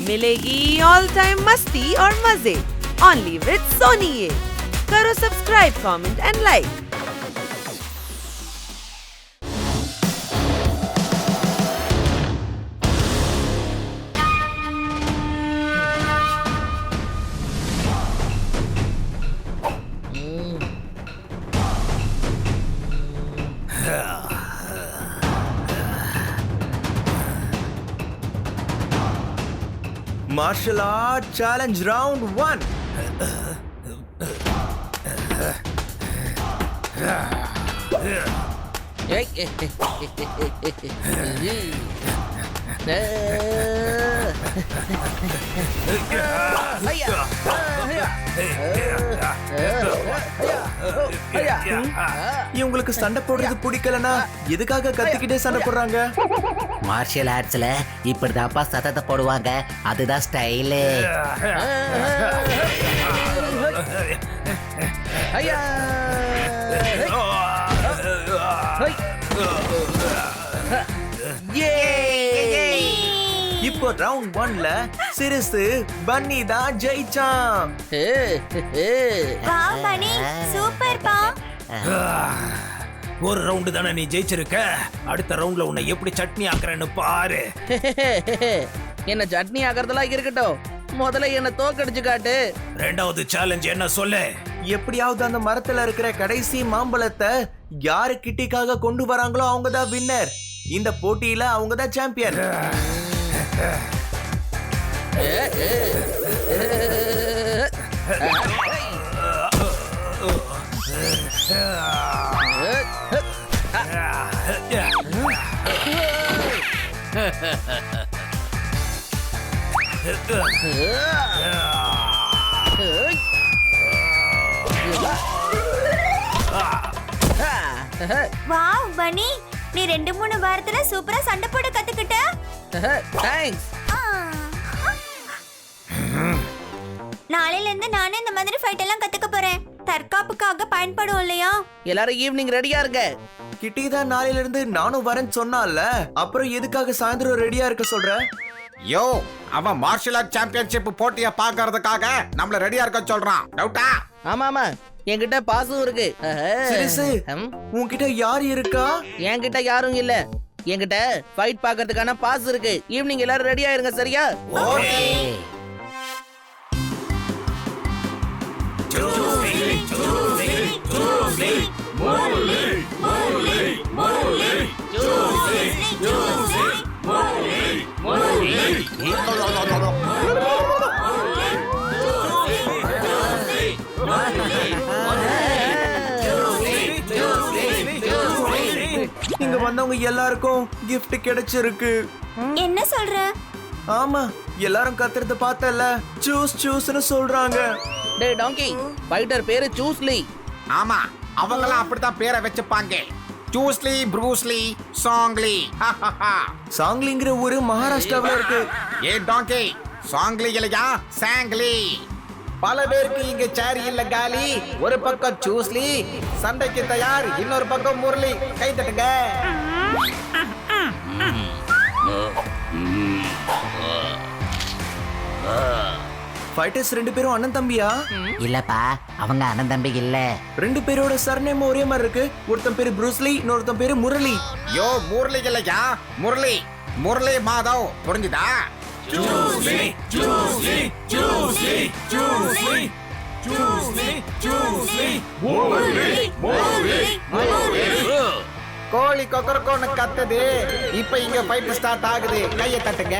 मिलेगी all time मस्ती और मजे ओनली विद सोनी। ये करो subscribe, comment and like. Martial Art Challenge Round 1. இவங்களுக்கு சண்டை போடுறது பிடிக்கலனா எதுக்காக கத்திக்கிட்டே சண்டை போடுறாங்க? மார்ஷியல் ஆர்ட்ஸ்ல இப்படிதான்ப்பா சத்தத்தை போடுவாங்க, அதுதான் ஸ்டைலு. இப்போ ரவுண்ட் 1ல சிறுசு பன்னி தான் ஜெயிச்சான். சூப்பர் பா. ஒரு ரவுண்டு தானே நீ ஜெயிச்சிருக்க, அடுத்த ரவுண்ட்ல உன்னை எப்படி சட்னி ஆக்குறேன்னு பாரு. என்ன சட்னி ஆக்குறதெல்லாம் இருக்கட்டும், முதல்ல என்ன தோக்கடிச்சு காட்டு. ரெண்டாவது சேலஞ்ச் என்ன சொல்லு? எப்படியாவது அந்த மரத்துல இருக்கிற கடைசி மாம்பழத்தை யாரு கிட்டிக்காக கொண்டு வராங்களோ அவங்க தான் வின்னர். இந்த போட்டியில அவங்க தான் சாம்பியன். வாவ் பனி, நீ 2-3 வாரத்துல சூப்பரா சண்டை போட கத்துக்கிட்ட. தேங்க்ஸ். நாளையில இருந்து நானே இந்த மாதிரி ஃபைட் எல்லாம் கத்துக்க போறேன். தற்காப்புக்காக பயன்படும் இல்லையா? எல்லாரும் ஈவினிங் ரெடியா இருங்க. கிட்டி தான் நாளையில இருந்து நானும் வரேன்னு சொன்னால, அப்புறம் எதுக்காக சாயந்தரம் ரெடியா இருக்க சொல்ற? யோ, அவன் மார்ஷியல் ஆர்ட் சாம்பியன்ஷிப் போட்டிய பாக்குறதுக்காக நம்மள ரெடியா இருக்க சொல்றான். டவுட்டா? ஆமா ஆமா, என்கிட்ட பாசும் இருக்கு. சிறுசு, உன்கிட்ட யார் இருக்கா? என்கிட்ட யாரும் இல்ல, என்கிட்ட ஃபைட் பாக்குறதுக்கான பாஸ் இருக்கு. ஈவினிங் எல்லாரும் ரெடியா இருங்க, சரியா? இங்க வந்தவங்க எல்லாருக்கும் gift கிடைச்சிருக்கு. என்ன சொல்ற? ஆமா, எல்லாரும் கத்துறத பார்த்தல, சூஸ் சூஸ்னு சொல்றாங்க. டேய் டாங்கி, ஃபைட்டர் பேரு சூஸ்லி. ஆமா, அவங்கலாம் அப்படிதான் பேரை வச்சுப்பாங்க. சூஸ்லி, ப்ரூஸ்லி, சாங்லி. சாங்லிங்கிற ஊரு மகாராஷ்டிராவுல இருக்கு. ஏ டாங்கி, சாங்லி இல்லையா, சாங்லி. பல பேருக்கு இங்க சேரி இல்ல காலி. ஒரு பக்கம் சூஸ்லி, சண்டைக்கு தயார். இன்னொரு பக்கம் முரளி. கை தட்டுங்க. ஃபைட்டர்ஸ் 2 பேரும் அண்ணன் தம்பியா? இல்லப்பா, அவங்க அண்ணன் தம்பி இல்ல. 2 பேரோட சர்நேம் ஒரே மாதிரி இருக்கு. ஒருத்தன் பேரு ப்ரூஸ்லி, இன்னொருத்தன் பேரு முரளி. யோ, முரளி இல்லையா, முரளி. முரளி மாதவ், புரிஞ்சுதா? கோழி கொக்கரக்கோன்னு கத்துது. இப்ப இங்க ஃபைட் ஸ்டார்ட் ஆகுது. கையை தட்டுங்க.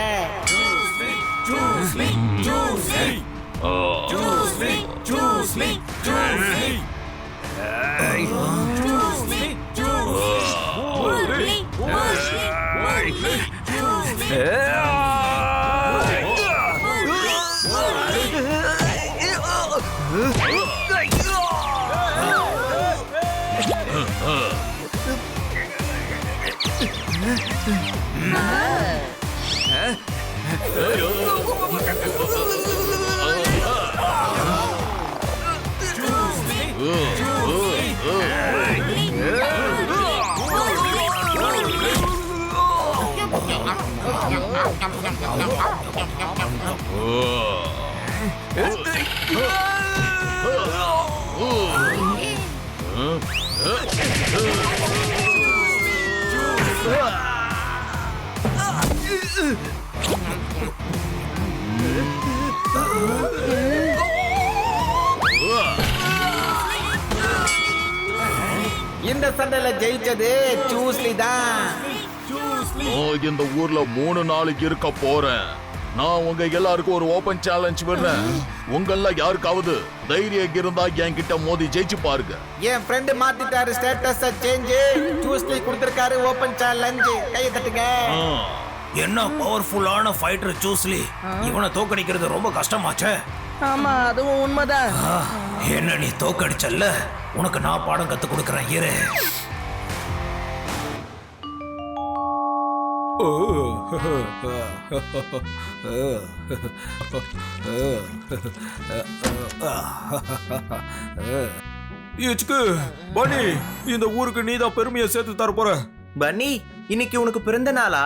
இந்த சண்டையில ஜெயிச்சது சூஸ்லி தான். நான் இந்த ஊர்ல 3 நாளைக்கு இருக்க போறேன். நான் உங்க எல்லாருக்கும் ஒரு ஓபன் சேலஞ்ச் விடுறேன். உங்கள யாருக்காவது தைரியம் இருந்தா என்கிட்ட மோதி ஜெயிச்சு பாருங்க. என் ஃப்ரெண்ட் மாத்திட்டாரு ஸ்டேட்டஸ் சேஞ்ச். சூஸ்லி கொடுத்திருக்காரு ஓபன் சேலஞ்ச். கையை தட்டுங்க. என்ன பவர்ஃபுல்லான ஃபைட்டர் சூஸ்லி. இவனை தோக்கடிக்கிறது ரொம்ப கஷ்டமாச்சே. ஆமா அதுவும் உண்மைதான். என்ன நீ தோக்கடிச்சல்ல, உனக்கு நான் பாடம் கத்து கொடுக்கறேன் இரு. பனி, இந்த ஊருக்கு நீதான் பெருமையை சேர்த்து தர போற. பன்னி, இன்னைக்கு உனக்கு பிறந்த நாளா?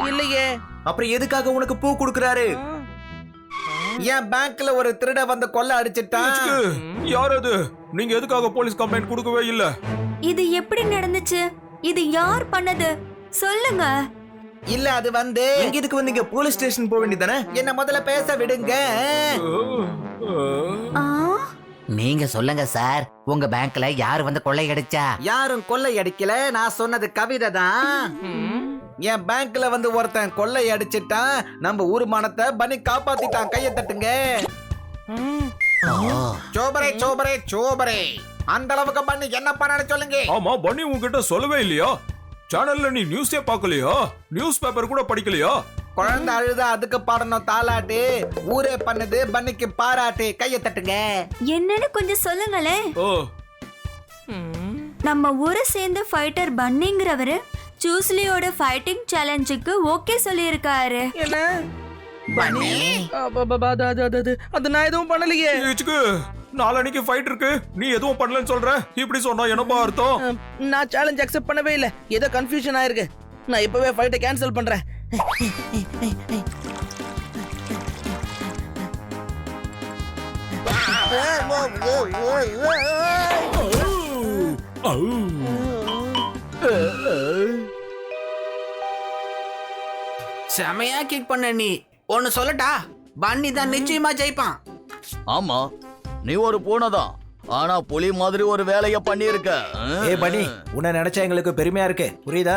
இல்லையே. அப்புறம் எதுக்காக உனக்கு பூ கொடுக்கறாரு? என் பேங்க்ல ஒரு திருட வந்து கொள்ள அடிச்சிட்டான். யார் அது? நீங்க எதுக்காக போலீஸ் கம்ப்ளைண்ட் கொடுக்கவே இல்ல? இது எப்படி நடந்துச்சு? இது யார் பண்ணது? சொல்லுங்க. இல்ல அது வந்து இங்க எதுக்கு வந்தீங்க? போலீஸ் ஸ்டேஷன் போக வேண்டியதானே? என்ன முதல்ல பேச விடுங்க. ஆ? நீங்க சொல்லுங்க சார், உங்க பேங்க்ல யார் வந்து கொள்ளையடிச்சா? யாரும் கொள்ளை அடிக்கல, நான் சொன்னது கவிதை தான். என் பேங்க்ல வந்து ஒருத்தன் கொள்ளை அடிச்சிட்டான். நம்ம ஊர்மானத்தை பனி காப்பாத்திட்டான். கையை தட்டுங்க. சோபரே சோபரே சோபரே. அந்த அளவுக்கு பண்ணி என்ன பண்ணு சொல்லுங்க. ஆமா பன்னி, உன்கிட்ட சொல்லவே இல்லையா? சேனல்ல நீ நியூஸே பார்க்கலையா? நியூஸ் பேப்பர் கூட படிக்கலையா? குழந்தை அழுதா அதுக்கு பாடணும் தாலாட்டு. ஊரே பண்ணுது பன்னிக்கு பாராட்டு. கையை தட்டுங்க. என்னன்னு கொஞ்சம் சொல்லுங்களேன். ஓ, நம்ம ஊரை சேர்ந்த ஃபைட்டர் பன்னிங்கிறவரு சூஸ்லியோட ஃபைட்டிங் சேலஞ்சுக்கு ஓகே சொல்லியிருக்காரு. என்ன? அது நான் எதுவும் பண்ணலையே. நாளைக்கு ஃபைட் இருக்கு, நீ எதுவும் பண்ணலன்னு சொல்ற. இப்படி சொன்னா என்னப்பா அர்த்தம்? நான் சேலஞ்ச் அக்செப்ட் பண்ணவே இல்ல. ஏதோ கன்ஃபியூஷன் ஆயிருக்கு. நான் இப்பவே ஃபைட்டை கேன்சல் பண்றேன். செமையா கிக் பண்ண. நீ ஒன்னு சொல்லட்டா, பன்னி தான் நிச்சயமா ஜெயிப்பான். ஆமா, நீ ஒரு பூனைதான், ஆனா புலி மாதிரி ஒரு வேலைய பண்ணிருக்க. ஏ பன்னி, உன்னை நினைச்சா எங்களுக்கு பெருமையா இருக்கு, புரியுதா?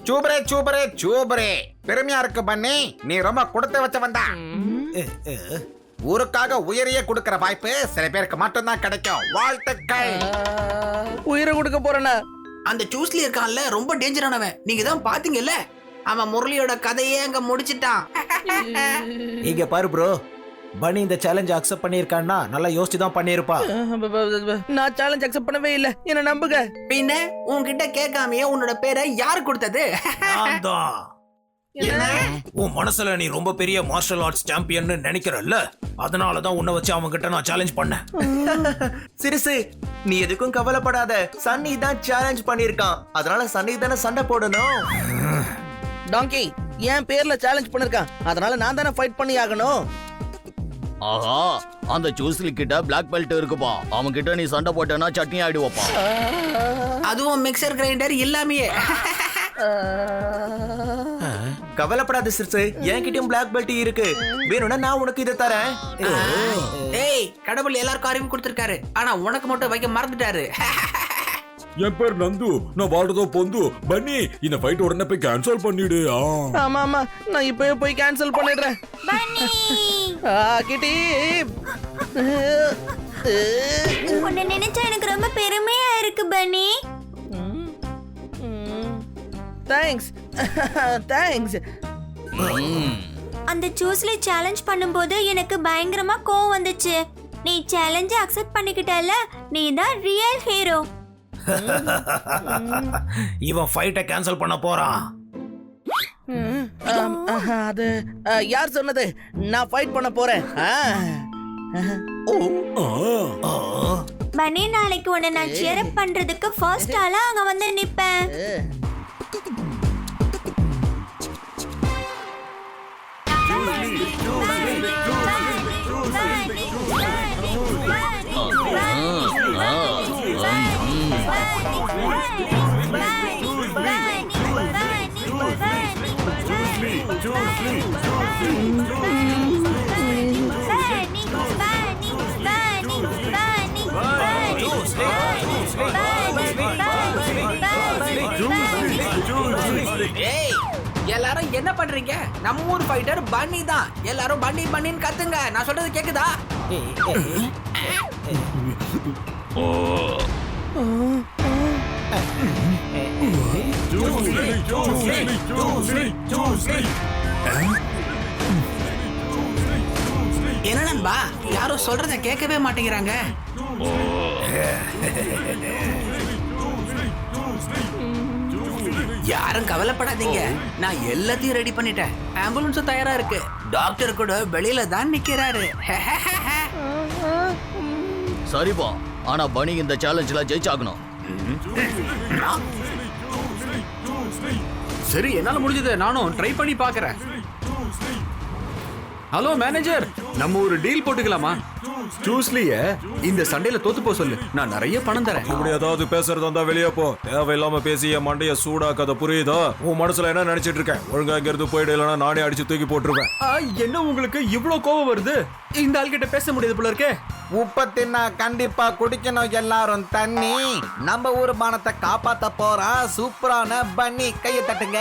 சூப்பரே சூப்பரே சூப்பரே. பெருமையா இருக்கு பண்ணி. நீ ரொம்ப கொடுத்து வச்சவன் தான். ஊருக்காக உயிரையே கொடுக்கிற வாய்ப்பு சில பேருக்கு மட்டும்தான் கிடைக்கும். வாழ்த்துக்கள். உயிரை கொடுக்க போறேன்னா? அந்த சூஸ்லி இருக்கான்ல, ரொம்ப டேஞ்சரானவன். நீங்க தான் பாத்தீங்கல்ல, அவன் முரளியோட கதையே அங்க முடிச்சிட்டான். இங்க பாரு ப்ரோ, பனி இந்த சேலஞ்ச் அக்செப்ட் பண்ணிருக்கான்னா நல்லா யோசிச்சு தான் பண்ணிருப்பா. நான் சேலஞ்ச் அக்செப்ட் பண்ணவே இல்ல, என்ன நம்புங்க. பின்ன உன்கிட்ட கேட்காமையே உன்னோட பேரை யார் கொடுத்தது? நான் தான். உன் மனசுல நீ ரொம்ப பெரிய மார்ஷல் ஆர்ட்ஸ் சாம்பியன் நினைக்கிறல்ல, அதனாலதான் உன்னை வச்சு அவங்க கிட்ட நான் சேலஞ்ச் பண்ணேன். சிறுசு, நீ எதுக்கும் கவலைப்படாத. சன்னி தான் சேலஞ்ச் பண்ணிருக்கான், அதனால சன்னி தானே சண்டை போடணும். டாங்கி என் பேர்ல சேலஞ்ச் பண்ணிருக்கான், அதனால நான் தானே ஃபைட் பண்ணி ஆகணும். ஆஹா, அந்த சூஸ்லி கிட்ட பிளாக் பெல்ட் இருக்குப்பா. அவன் கிட்ட நீ சண்டை போட்டேன்னா சட்னி ஆயிடுவப்பா. அதுவும் மிக்சர் கிரைண்டர் எல்லாமே. கவலைப்படாத சிறுசு, என்கிட்டயும் பிளாக் பெல்ட் இருக்கு. வேணும்னா நான் உனக்கு இதை தரேன். ஏய், கடவுள் எல்லாருக்கும் அறிவு கொடுத்திருக்காரு, ஆனா உனக்கு மட்டும் வைக்க மறந்துட்டாரு. என் பேர் நந்து, நான் வாழ்றதோ பொந்து. பன்னி, இந்த ஃபைட் உடனே போய் கேன்சல் பண்ணிடு. ஆமா ஆமா, நான் இப்பவே போய் கேன்சல் பண்ணிடுறேன். கிட்டி, உன்னை நினைச்சா எனக்கு ரொம்ப பெருமையா இருக்கு பன்னி. Thanks thanks. அந்த சூஸ்லி சேலஞ்ச் பண்ணும்போது எனக்கு பயங்கரமா கோவம் வந்துச்சு. நீ சேலஞ்ச அக்செப்ட் பண்ணிக்கிட்டல, நீ தான் ரியல் ஹீரோ. இவன் ஃபைட்டை கேன்சல் பண்ண போறான். அது யார் சொன்னது? நான் ஃபைட் பண்ண போறேன். பன்னி, நாளைக்கு உன்னை நான் சேர் அப் பண்றதுக்கு ஃபர்ஸ்ட் ஆளா அங்க வந்து நிப்பேன். ஏய், எல்லாரும் என்ன பண்றீங்க? நம்ம ஊர் ஃபைட்டர் பன்னி தான். எல்லாரும் பன்னி பன்னின்னு கத்துங்க. நான் சொல்றது கேக்குதா? என்ன நண்பா, யாரும் சொல்றத கேட்கவே மாட்டேங்கிறாங்க. யாரும் கவலைப்படாதீங்க, நான் எல்லாத்தையும் ரெடி பண்ணிட்டேன். ஆம்புலன்ஸும் தயாரா இருக்கு. டாக்டர் கூட வெளியில தான் நிக்கிறாரு. சரிப்பா, ஆனா பனி இந்த சேலஞ்சில ஜெயிச்சாகணும். சரி, என்னால முடிஞ்சது நானும் ட்ரை பண்ணி பாக்குறேன். ஹலோ மேனேஜர், நம்ம ஒரு டீல் போட்டுக்கலாமா? ஜூஸ்லிய இந்த சண்டையில தோத்து போ சொல்லு, நான் நிறைய பணம் தரேன். இப்படி ஏதாவது பேசுறதா இருந்தா வெளியே போ. தேவையில்லாம பேசி என் மண்டைய சூடாக்காத, புரியுதா? உன் மனசுல என்ன நினைச்சிட்டு இருக்க? ஒழுங்கா இங்க இருந்து போயிடு, இல்லைன்னா நானே அடிச்சு தூக்கி போட்டுருவேன். என்ன உங்களுக்கு இவ்வளவு கோவம் வருது? இந்த ஆள்கிட்ட பேச முடியாது போல இருக்கே. உப்ப தின்னா கண்டிப்பா குடிக்கணும் எல்லாரும் தண்ணி. நம்ம ஊர் மானத்தை காப்பாத்த போறா சூப்பரான பன்னி. கையை தட்டுங்க.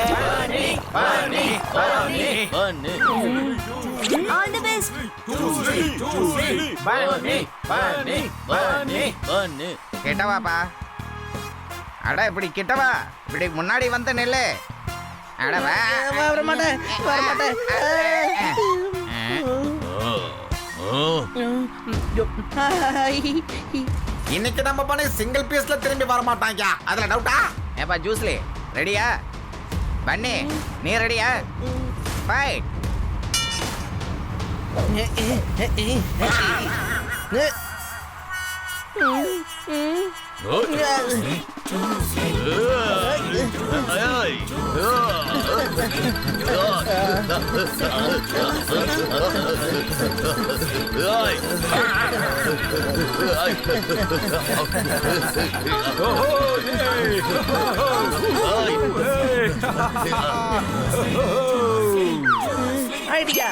All the best. கிட்டவாப்பா. அட இப்படி கிட்டவா, இப்படி முன்னாடி வந்து நில்லு. அட வர மாட்டேன். இன்னைக்கு நம்ம பண்ணி சிங்கிள் பீஸ்ல திரும்பி வர மாட்டாங்க, அதுல டவுட்டா? ஏப்பா ஜூஸ்லி, ரெடியா? பன்னி, நீ ரெடியா? ஃபைட். ஐடியா.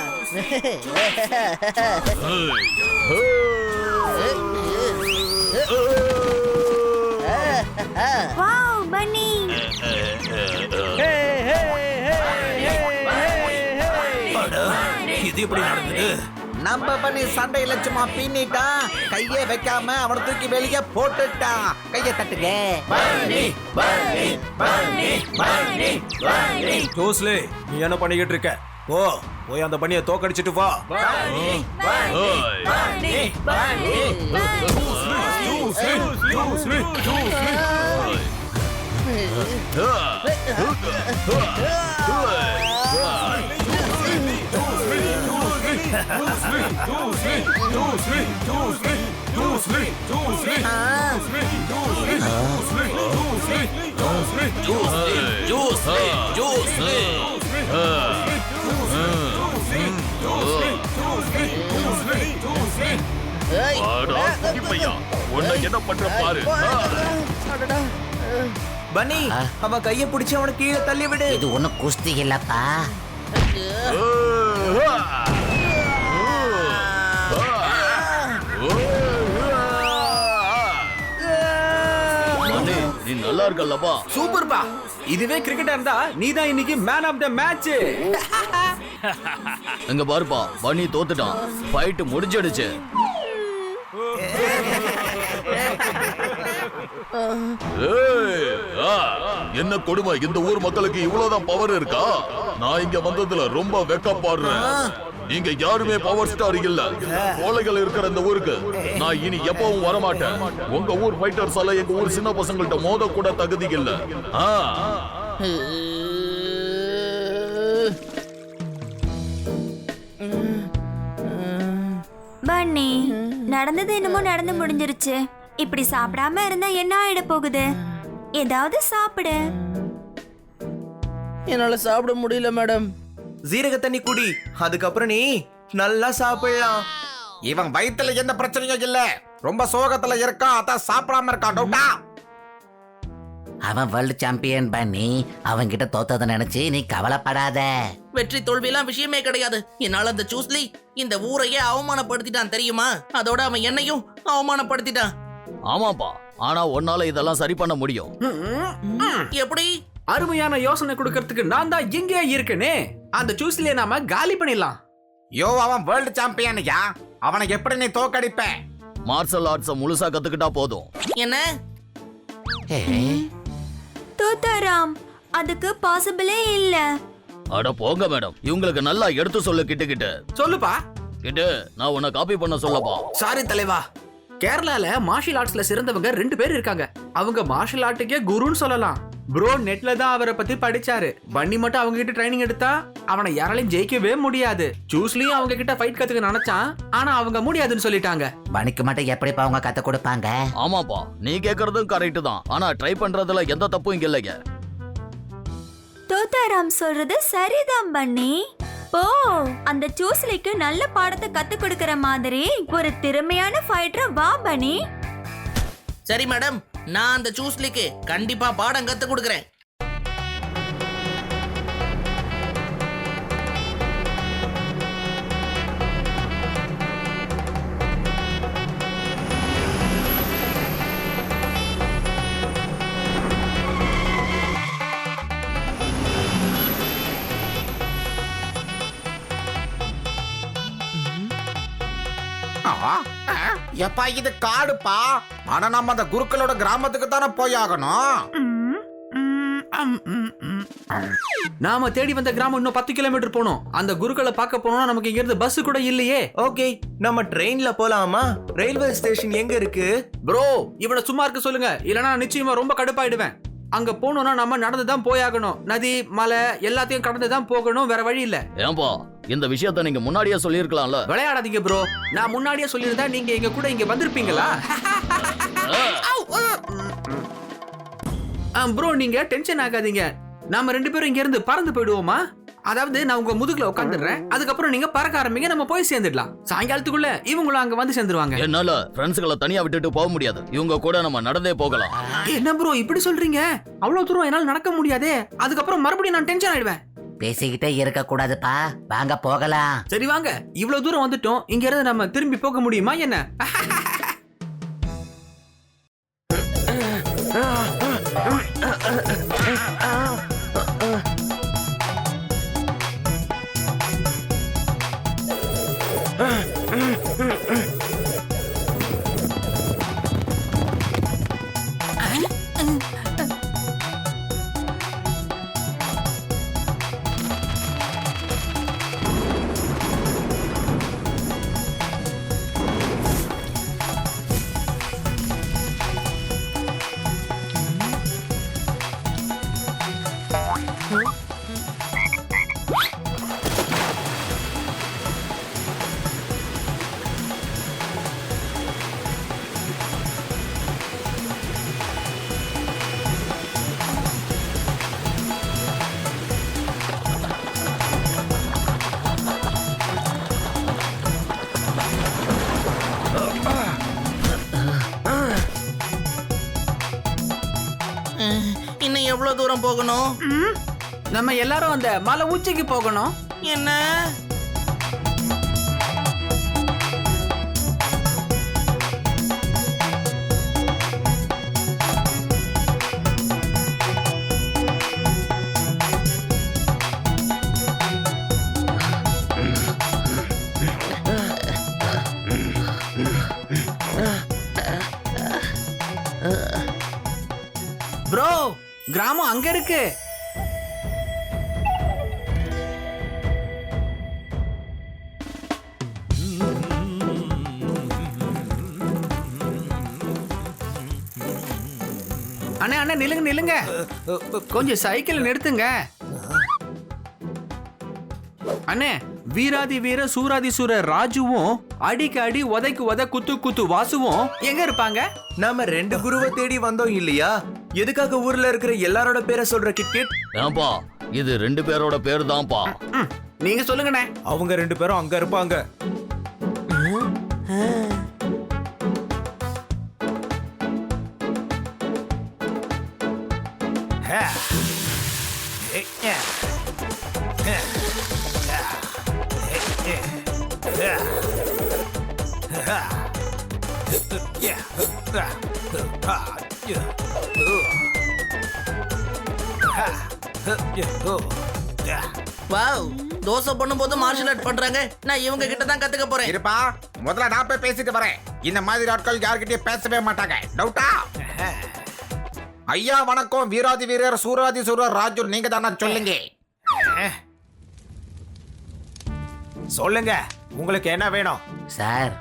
வாவ் பன்னி. இது எப்படி நடந்தது? நம்ம பண்ணி சண்டையில சும்மா பின்னிட்டா, கையை வைக்காம அவனை தூக்கி வெளியே போட்டுட்டான். கையை தட்டுங்க. ஜோஸ்லே, நீ என்ன பண்ணிக்கிட்டு இருக்க? ஓ, போய் அந்த பண்ணியை தோக்கடிச்சிட்டு வா. என்ன பண்ற பாரு. பன்னி, அவன் கைய பிடிச்சு அவனை கீழே தள்ளி விடு. இது ஒண்ணும் குஸ்தி இல்லப்பா. நீ நல்லா இருக்கல்லப்பா. சூப்பர்பா. இதுவே கிரிக்கெட்டா இருந்தா நீ தான் இன்னைக்கு மேன் ஆஃப் த மேட்ச். இங்க பாருப்பா, பனி தோத்துட்டான். ஃபைட் முடிஞ்சிடுச்சு. என்ன கொடுமை, இந்த ஊர் மக்களுக்கு இவ்வளவுதான் பவர் இருக்கா? நான் இங்க வந்ததுல ரொம்ப வெக்கப்படுறேன். நீங்க யாருமே பவர் ஸ்டார் இல்ல. கோழைகள் இருக்கிற இந்த ஊருக்கு நான் இனி எப்பவும் வரமாட்டேன். உங்க ஊர் ஃபைட்டர்ஸ் எல்லாம் எங்க ஊர் சின்ன பசங்கள்ட்ட மோத கூட தகுதி இல்ல. பன்னி, நடந்தது என்னமோ நடந்து முடிஞ்சிருச்சு. இப்படி சாப்பிடாம இருந்தா என்ன ஆயிட போகுது? ஏதாவது சாப்பிடு. என்னால சாப்பிட முடியல மேடம். ஜீரக தண்ணி குடி, அதுக்கப்புறம் நீ நல்லா சாப்பிடலாம். இவன் வயித்துல எந்த பிரச்சனையும் இல்ல, ரொம்ப சோகத்துல இருக்கான், அதான் சாப்பிடாம இருக்கான். டவுட்டா? அவன் வேர்ல்டு சாம்பியன் பண்ணி அவன்கிட்ட தோத்ததை நினைச்சு நீ கவலைப்படாத. வெற்றி தோல்வியெல்லாம் விஷயமே கிடையாது. என்னால அந்த சூஸ்லி இந்த ஊரையே அவமானப்படுத்திட்டான் தெரியுமா? அதோட அவன் என்னையும் அவமானப்படுத்திட்டான். ஆமாப்பா, ஆனா உன்னால இதெல்லாம் சரி பண்ண முடியும். எப்படி? அருமையான யோசனை கொடுக்கறதுக்கு நான் தான் இங்கே இருக்கேனே. அந்த சூஸ்லியை நாம காலி பண்ணிடலாம். யோ, அவன் வேர்ல்டு சாம்பியன்யா, அவனை எப்படி நீ தோக்கடிப்ப? மார்ஷல் ஆர்ட்ஸ முழுசா கத்துக்கிட்டா போதும். என்ன? தோத்தாராம், அதுக்கு பாசிபிளே இல்ல. அட போங்க மேடம், இவங்களுக்கு நல்லா எடுத்து சொல்லு. கிட்ட சொல்லுப்பா. கிட்ட நான் உன்னை காப்பி பண்ண சொல்லப்பா. சாரி தலைவா, கேரளால மார்ஷல் ஆர்ட்ஸ்ல சிறந்தவங்க 2 பேர் இருக்காங்க. அவங்க மார்ஷல் ஆர்ட்டுக்கே குருன்னு சொல்லலாம். ப்ரோ நெட்ல தான் அவரை பத்தி படிச்சாரு. பன்னி மட்டும் அவங்க கிட்ட ட்ரைனிங் எடுத்தா அவனை யாராலையும் ஜெயிக்கவே முடியாது. சூஸ்லியும் அவங்க கிட்ட ஃபைட் கத்துக்க நினைச்சான், ஆனா அவங்க முடியாதுன்னு சொல்லிட்டாங்க. பணிக்கு மட்டும் எப்படிப்பா அவங்க கத்து கொடுப்பாங்க? ஆமாப்பா, நீ கேக்குறதும் கரெக்ட் தான். ஆனா ட்ரை பண்றதுல எந்த தப்பும் இங்க இல்லைங்க. தோத்தாராம் சொல்றது சரிதான் பன்னி. போ, அந்த சூஸ்லிக்கு நல்ல பாடத்தை கத்து கொடுக்கற மாதிரி ஒரு திறமையான ஃபைட்டர் வா பன்னி. சரி மேடம், நான் அந்த சூஸ்லிக்கு கண்டிப்பா பாடம் கத்து கொடுக்கறேன். எப்பா இது காடுப்பா, ஆனா நம்ம அந்த குருக்களோட கிராமத்துக்கு தானே போயாகணும். நாம தேடி வந்த கிராமம் இன்னும் 10 கிலோமீட்டர் போனோம். அந்த குருக்களை பார்க்க போனோம்னா நமக்கு இங்க இருந்து பஸ் கூட இல்லையே. ஓகே, நம்ம ட்ரெயின்ல போலாமா? ரயில்வே ஸ்டேஷன் எங்க இருக்கு? ப்ரோ, இவனை சும்மா இருக்க சொல்லுங்க, இல்லனா நிச்சயமா ரொம்ப கடுப்பாயிடுவேன். அங்க போனோம்னா நம்ம நடந்துதான் போயாகணும். நதி மலை எல்லாத்தையும் கடந்துதான் போகணும், வேற வழி இல்ல. ஏன்பா, இந்த விஷயத்த நீங்க முன்னாடியே சொல்லியிருக்கலாம்ல. விளையாடாதீங்க ப்ரோ, நான் முன்னாடியே சொல்லியிருந்தா நீங்க எங்க கூட இங்க வந்திருப்பீங்களா? ப்ரோ, நீங்க டென்ஷன் ஆகாதீங்க. நாம 2 பேரும் இங்க இருந்து பறந்து போயிடுவோமா? அதாவது நான் உங்க முதுகுல உட்காந்துடுறேன், அதுக்கப்புறம் நீங்க பறக்க ஆரம்பிங்க, நம்ம போய் சேர்ந்துடலாம். சாயங்காலத்துக்குள்ள இவங்களும் அங்க வந்து சேர்ந்துருவாங்க. என்னால ஃப்ரெண்ட்ஸ்களை தனியா விட்டுட்டு போக முடியாது. இவங்க கூட நம்ம நடந்தே போகலாம். என்ன ப்ரோ இப்படி சொல்றீங்க? அவ்வளவு தூரம் என்னால நடக்க முடியாதே. அதுக்கப்புறம் மறுபடியும் நான் டென்ஷன் ஆயிடுவேன். பேசிக்கிட்டே இருக்க கூடாதுப்பா, வாங்க போகலாம். சரி வாங்க, இவ்வளவு தூரம் வந்துட்டோம், இங்க இருந்து நம்ம திரும்பி போக முடியுமா என்ன? இன்னும் எவ்வளவு தூரம் போகணும்? நம்ம எல்லாரும் அந்த மலை உச்சிக்கு போகணும். என்ன? ப்ரோ, கிராமம் அங்க இருக்கு. அண்ணா அண்ணா நில்லுங்க நில்லுங்க, கொஞ்சம் சைக்கிள் நிறுத்துங்க. அண்ணே, வீராதி வீர சூராதி சூர ராஜுவும் அடிக்கு அடி உதைக்கு உத குத்து குத்து வாசுவும் எங்க இருப்பாங்க? நாம 2 குருவை தேடி வந்தோம் இல்லையா? எதுக்காக ஊர்ல இருக்கிற எல்லாரோட பேரை சொல்ற கிட்? ஏன்பா, இது 2 பேரோட பேர் தான்ப்பா. நீங்க சொல்லுங்கண்ணே. அவங்க 2 பேரும் அங்க இருப்பாங்க. வாவ், தோசை பண்ணும்போது மார்ஷல் ஆர்ட் பண்றாங்க. நான் இவங்க கிட்ட தான் கத்துக்க போறேன். இருப்பா, முதல்ல நான் போய் பேசிட்டு வரேன். இந்த மாதிரி ஆட்கள் யார்கிட்டயும் பேசவே மாட்டாங்க. டவுட்டா? ஐயா வணக்கம், வீராதி வீரர் சூராதி சூரர் ராஜு, நீங்க தானே? சொல்லுங்க. சொல்லுங்க, உங்களுக்கு என்ன வேணும்? சார்,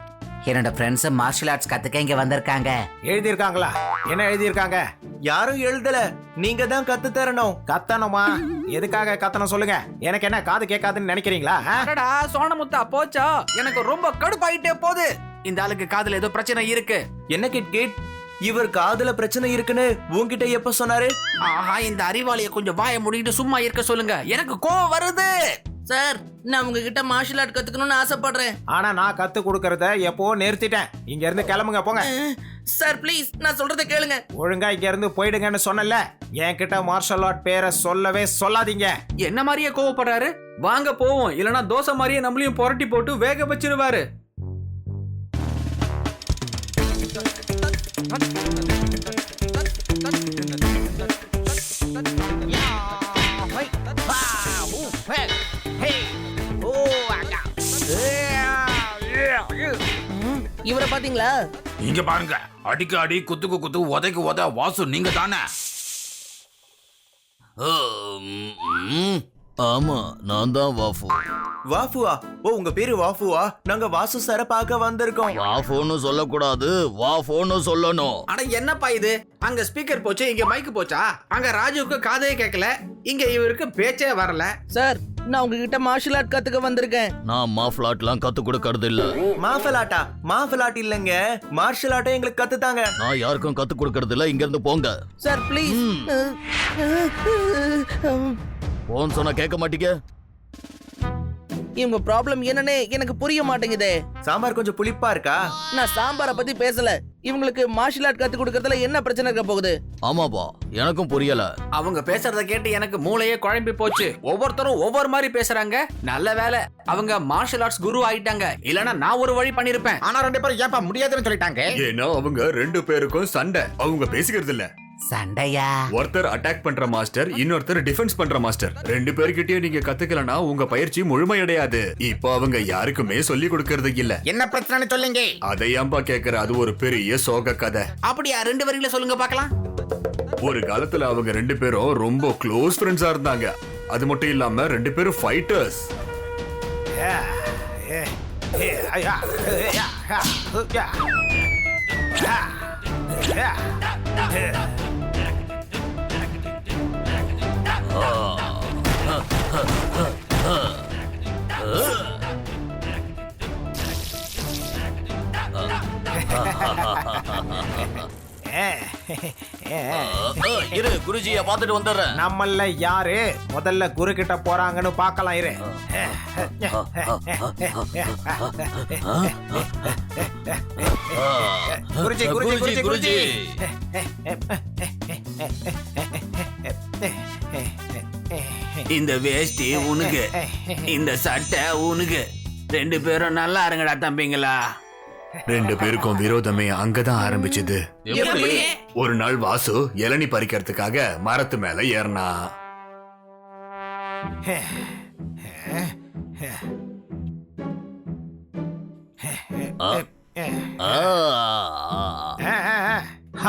என்னோட ஃப்ரெண்ட்ஸ் மார்ஷல் ஆர்ட்ஸ் கத்துக்க இங்க வந்திருக்காங்க. எழுதியிருக்காங்களா? என்ன எழுதியிருக்காங்க? யாரும் எழுதல, நீங்க தான் கத்து தரணும். கத்தணுமா? எதுக்காக கத்தணும் சொல்லுங்க. எனக்கு என்ன காது கேட்காதுன்னு நினைக்கிறீங்களா? அடடா சோனமுத்தா, போச்சா? எனக்கு ரொம்ப கடுப்பாயிட்டே போகுது. இந்த ஆளுக்கு காதுல ஏதோ பிரச்சனை இருக்கு. என்ன கிட், இவர் காதுல பிரச்சனை இருக்குன்னு உன்கிட்ட எப்ப சொன்னாரு? ஆஹா, இந்த அறிவாளியை கொஞ்சம் வாயை மூடிட்டு சும்மா இருக்க சொல்லுங்க. எனக்கு கோவம் வருது. சார், நான் உங்ககிட்ட மார்ஷல் ஆர்ட் கத்துக்கணும்னு ஆசைப்படுறேன். ஆனா நான் கத்து கொடுக்கறத எப்போ நிறுத்திட்டேன். இங்க இருந்து கிளம்புங்க, போங்க. சார் ப்ளீஸ், நான் சொல்றத கேளுங்க. ஒழுங்கா இங்க இருந்து போயிடுங்கன்னு சொன்னல. என்கிட்ட மார்ஷல் ஆர்ட் பேரை சொல்லவே சொல்லாதீங்க. என்ன மாதிரியே கோவப்படுறாரு? வாங்க போவோம், இல்லனா தோசை மாதிரியே நம்மளையும் புரட்டி போட்டு வேக வச்சிருவாரு. இவரை பாத்தீங்களா? இங்க பாருங்க, அடிக்கு அடி, குத்துக்கு குத்து, உதைக்கு உத. வாசு நீங்க தானே? ஆமா, நான் தான் வாஃபு. வாஃபுவா? ஓ, உங்க பேரு வாஃபுவா? நாங்க வாசு சார பார்க்க வந்திருக்கோம். வாஃபோன்னு சொல்லக்கூடாது, வாஃபோன்னு சொல்லணும். அட என்னப்பா இது? அங்க ஸ்பீக்கர் போச்சு, இங்க மைக் போச்சா? அங்க ராஜுவுக்கு காதே கேட்கல, இங்க இவருக்கு பேச்சே வரல. சார், நான் உங்ககிட்ட மார்ஷல் ஆர்ட் கத்துக்க வந்திருக்கேன். நான் மாஃப்லாட்லாம் கத்து கொடுக்கறது இல்ல. மாஃபலாட்டா? மாஃபலாட் இல்லங்க, மார்ஷல் ஆர்ட்டை எங்களுக்கு கத்துத்தாங்க. நான் யாருக்கும் கத்து கொடுக்கறது இல்ல. இங்க இருந்து போங்க. Sir please. போன் சொன்னா கேட்க மாட்டீங்க. இவங்க ப்ராப்ளம் என்னன்னு எனக்கு புரிய மாட்டேங்குதே. சாம்பார் கொஞ்சம் புளிப்பா இருக்கா? நான் சாம்பாரை பத்தி பேசல. இவங்களுக்கு மார்ஷல் ஆர்ட் கத்து கொடுக்கறதுல என்ன பிரச்சனை இருக்க போகுது? ஆமாப்பா, எனக்கும் புரியல. அவங்க பேசுறத கேட்டு எனக்கு மூளையே குழம்பி போச்சு. ஒவ்வொருத்தரும் ஒவ்வொரு மாதிரி பேசுறாங்க. நல்ல வேலை அவங்க மார்ஷல் ஆர்ட்ஸ் குரு ஆயிட்டாங்க. இல்லனா நான் ஒரு வழி பண்ணிருப்பேன். ஆனா 2 பேரும் ஏப்பா முடியாதுன்னு சொல்லிட்டாங்க? ஏன்னா அவங்க 2 பேருக்கும் சண்டை. அவங்க பேசிக்கிறது இல்ல. சண்டையா? ஒருத்தர் அட்டாக் பண்ற மாஸ்டர், இன்னொருத்தர் டிஃபென்ஸ் பண்ற மாஸ்டர். 2 பேர்கிட்டயும் நீங்க கத்துக்கலனா உங்க பயிற்சி முழுமையடையாது. இப்போ அவங்க யாருக்குமே சொல்லி கொடுக்கறது இல்ல. என்ன பிரச்சனை சொல்லுங்க. அதை ஏன்பா கேக்குற? அது ஒரு பெரிய சோக கதை. அப்படியா? 2 வரியில சொல்லுங்க பார்க்கலாம். ஒரு காலத்துல அவங்க 2 பேரும் ரொம்ப க்ளோஸ் ஃப்ரெண்ட்ஸா இருந்தாங்க. அது மட்டும் இல்லாம 2 பேரும் ஃபைட்டர்ஸ். இரு, குருஜியை பார்த்துட்டு வந்துடுறேன். நம்மள யாரு முதல்ல குரு கிட்ட போறாங்கன்னு பார்க்கலாம். இரு. குருஜி குருஜி குருஜி குருஜி. இந்த வேஷ்டி உனக்கு, இந்த சட்டை உனக்கு. 2 பேரும் நல்லா இருங்கடா தம்பிங்களா. 2 பேருக்கும் விரோதமே அங்கதான் ஆரம்பிச்சது. எப்படி? ஒரு நாள் வாசு இளநீ பறிக்கிறதுக்காக மரத்து மேல ஏறினா.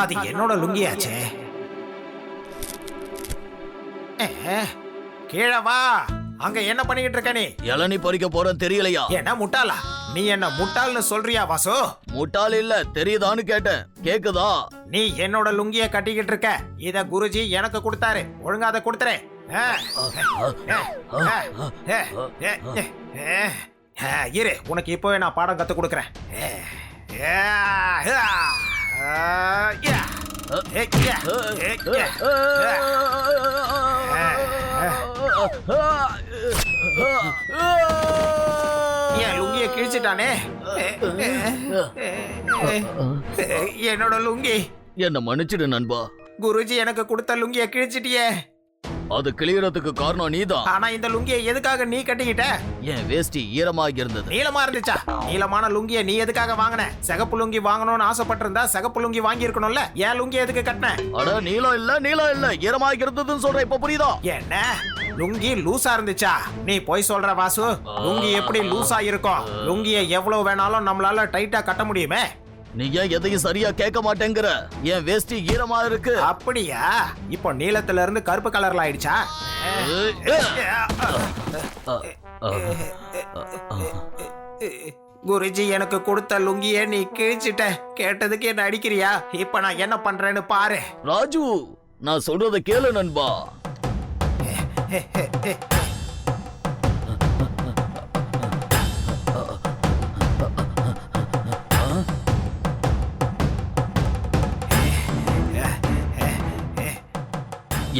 அது என்னோட லுங்கியாச்சே. கீழே வா. அங்க என்ன பண்ணிக்கிட்டு இருக்க நீ? இளநீ பறிக்க போறேன், தெரியலையா? என்ன முட்டாளா? நீ என்ன முட்டாள்னு சொல்றியா வாசு? முட்டாள் இல்ல, தெரியுதான்னு கேட்டேன். கேக்குதா? நீ என்னோட லுங்கிய கட்டிக்கிட்டு இருக்க. இத குருஜி எனக்கு கொடுத்தாரு. ஒழுங்கா அதை கொடுத்துரு. இரு, உனக்கு இப்பவே நான் பாடம் கத்து கொடுக்கறேன். என் லுங்கிய கிழிச்சிட்டானே. என்னோட லுங்கி. என்ன மன்னிச்சிடு நண்பா. குருஜி எனக்கு கொடுத்த லுங்கிய கிழிச்சிட்டியே. அது கிளியறதுக்கு காரணம் நீதான். ஆனா இந்த லுங்கியை எதுக்காக நீ கட்டிக்கிட்ட? என் வேஷ்டி ஈரமாக இருந்தது. நீளமா இருந்துச்சா? நீளமான லுங்கிய நீ எதுக்காக வாங்கின? சிகப்பு லுங்கி வாங்கணும்னு ஆசைப்பட்டிருந்தா சிகப்பு லுங்கி வாங்கி இருக்கணும்ல. ஏன் லுங்கி எதுக்கு கட்டின? அட நீளம் இல்ல ஈரமாக இருந்ததுன்னு சொல்ற. இப்ப புரியுதா? என்ன லுங்கி லூசா இருந்துச்சா? நீ போய் சொல்ற வாசு. லுங்கி எப்படி லூசா இருக்கும்? லுங்கிய எவ்வளவு வேணாலும் நம்மளால டைட்டா கட்ட முடியுமே. நீ ஏன் எதையும் சரியா கேட்க மாட்டேங்கிற? என் வேஷ்டி ஈரமா இருக்கு. அப்படியா? இப்போ நீலத்துல இருந்து கருப்பு கலர்ல ஆயிடுச்சா? குருஜி எனக்கு கொடுத்த லுங்கிய நீ கிழிச்சிட்ட. கேட்டதுக்கு என்ன அடிக்கிறியா? இப்ப நான் என்ன பண்றேன்னு பாரு. ராஜு, நான் சொல்றத கேளு நண்பா.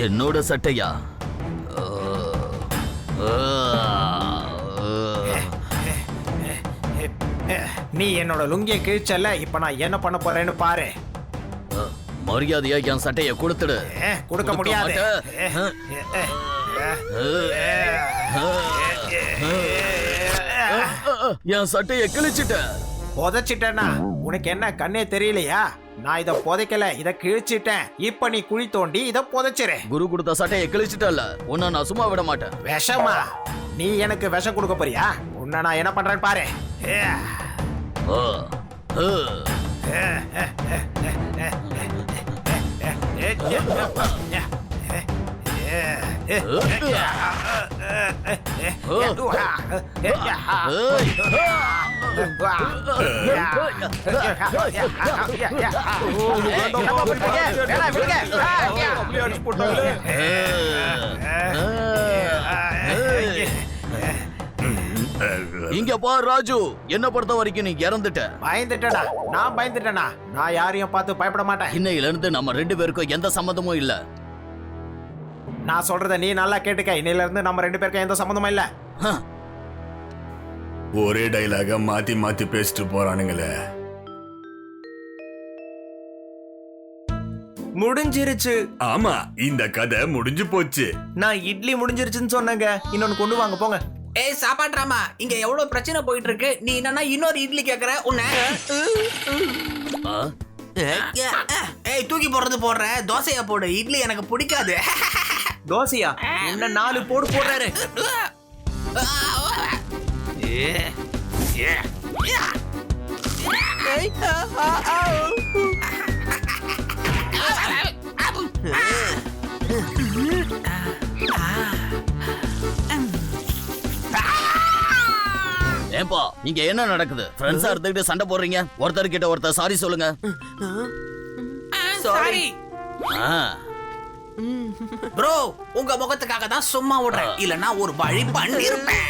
என்னோட சட்டையா? நீ என்னோட லுங்கிய கிழிச்சல. இப்ப நான் என்ன பண்ண போறேன்னு பாரு. மரியாதையா என் சட்டைய கொடுத்துடு. கொடுக்க முடியாது. என் சட்டைய கிழிச்சிட்ட. புதைச்சிட்டேனா? உனக்கு என்ன கண்ணே தெரியலையா? நான் இத புதைக்கல, இத கிழிச்சிட்டேன். இப்ப நீ குழி தோண்டி இத புதைச்சிரு. குரு கொடுத்த சட்டையை கிழிச்சிட்டல. உன்னை நான் சும்மா விட மாட்டேன். விஷமா? நீ எனக்கு விஷம் கொடுக்க போறியா? உன்னை நான் என்ன பண்றேன்னு பாரு. இங்க பாரு ராஜு, என்ன பொறுத்த வரைக்கும் நீ இறந்துட்ட. பயந்துட்டா? நான் பயந்துட்டேனா? நான் யாரையும் பார்த்து பயப்பட மாட்டேன். இன்னையில இருந்து நம்ம 2 பேருக்கும் எந்த சம்மந்தமும் இல்ல. நான் சொல்றத நீ நல்லா கேட்டுக்க. இன்னையில இருந்து நம்ம 2 பேருக்கும் எந்த சம்மந்தமும் இல்ல. ஒரே டைலாக மாத்தி மாத்தி பேசிட்டு போறானுங்களே. முடிஞ்சிருச்சு. ஆமா, இந்த கதை முடிஞ்சு போச்சு. நான் இட்லி முடிஞ்சிருச்சுன்னு சொன்னேங்க. இன்னொன்னு கொண்டு வாங்க போங்க. ஏய் சாப்பாட்றாமா, இங்க எவ்வளவு பிரச்சனை போயிட்டு இருக்கு. நீ என்னன்னா இன்னொரு இட்லி கேக்குற? உன்ன ஏய் தூக்கி போடுறது போடுற. தோசையா போடு. இட்லி எனக்கு பிடிக்காது. தோசையா? என்ன 4 போடு போடுறாரு. ஏன்பா இங்க என்ன நடக்குது? ஃப்ரெண்ட்ஸா இருந்துகிட்டு சண்டை போடுறீங்க. ஒருத்தர் கிட்ட ஒருத்தர் சாரி சொல்லுங்க. Sorry bro. உங்க முகத்துக்காக தான் சும்மா விடுறேன். இல்லனா ஒரு வழி பண்ணிருப்பேன்.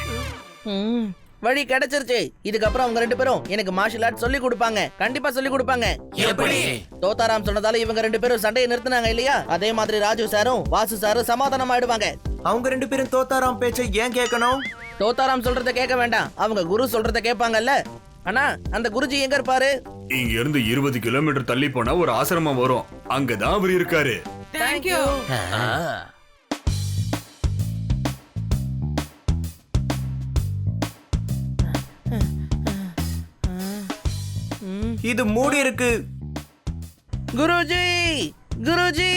வழி கிடைச்சிருச்சு. இதுக்கப்புறம் அவங்க 2 பேரும் எனக்கு மார்ஷல் ஆர்ட் சொல்லி கொடுப்பாங்க. கண்டிப்பா சொல்லி கொடுப்பாங்க. எப்படி? தோத்தாராம் சொன்னதால இவங்க 2 பேரும் சண்டையை நிறுத்தினாங்க இல்லையா? அதே மாதிரி ராஜு சாரும் வாசு சாரும் சமாதானம் ஆயிடுவாங்க. அவங்க 2 பேரும் தோத்தாராம் பேச்சை ஏன் கேட்கணும்? தோத்தாராம் சொல்றத கேட்க வேண்டாம். அவங்க குரு சொல்றத கேட்பாங்கல்ல. அண்ணா, அந்த குருஜி எங்க இருப்பாரு? இங்க இருந்து 20 கிலோமீட்டர் தள்ளி போனா ஒரு ஆசிரமம் வரும். அங்கதான் அவர் இருக்காரு. Thank you. இது மூடி இருக்கு. குருஜி, குருஜி.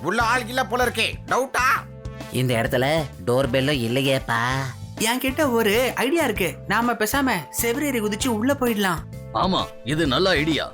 உள்ள ஆள் இல்ல போல இருக்கே. டவுட்டா? இந்த இடத்துல டோர் பெல்லும் இல்லையேப்பா. என்கிட்ட ஒரு ஐடியா இருக்கு. நாம பேசாம செவரேறி குதிச்சு உள்ள போயிடலாம். ஆமா, இது நல்ல ஐடியா.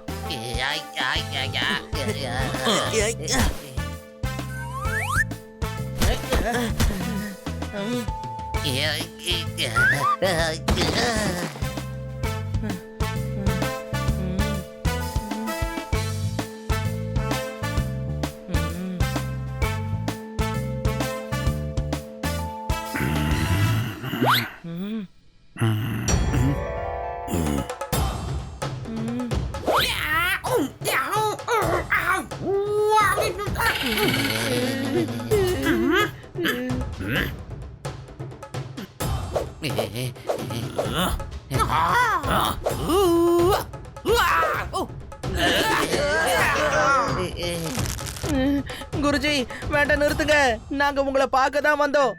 குருஜி வேண்டாம், நிறுத்துங்க. நாங்க உங்களை பார்க்க தான் வந்தோம்.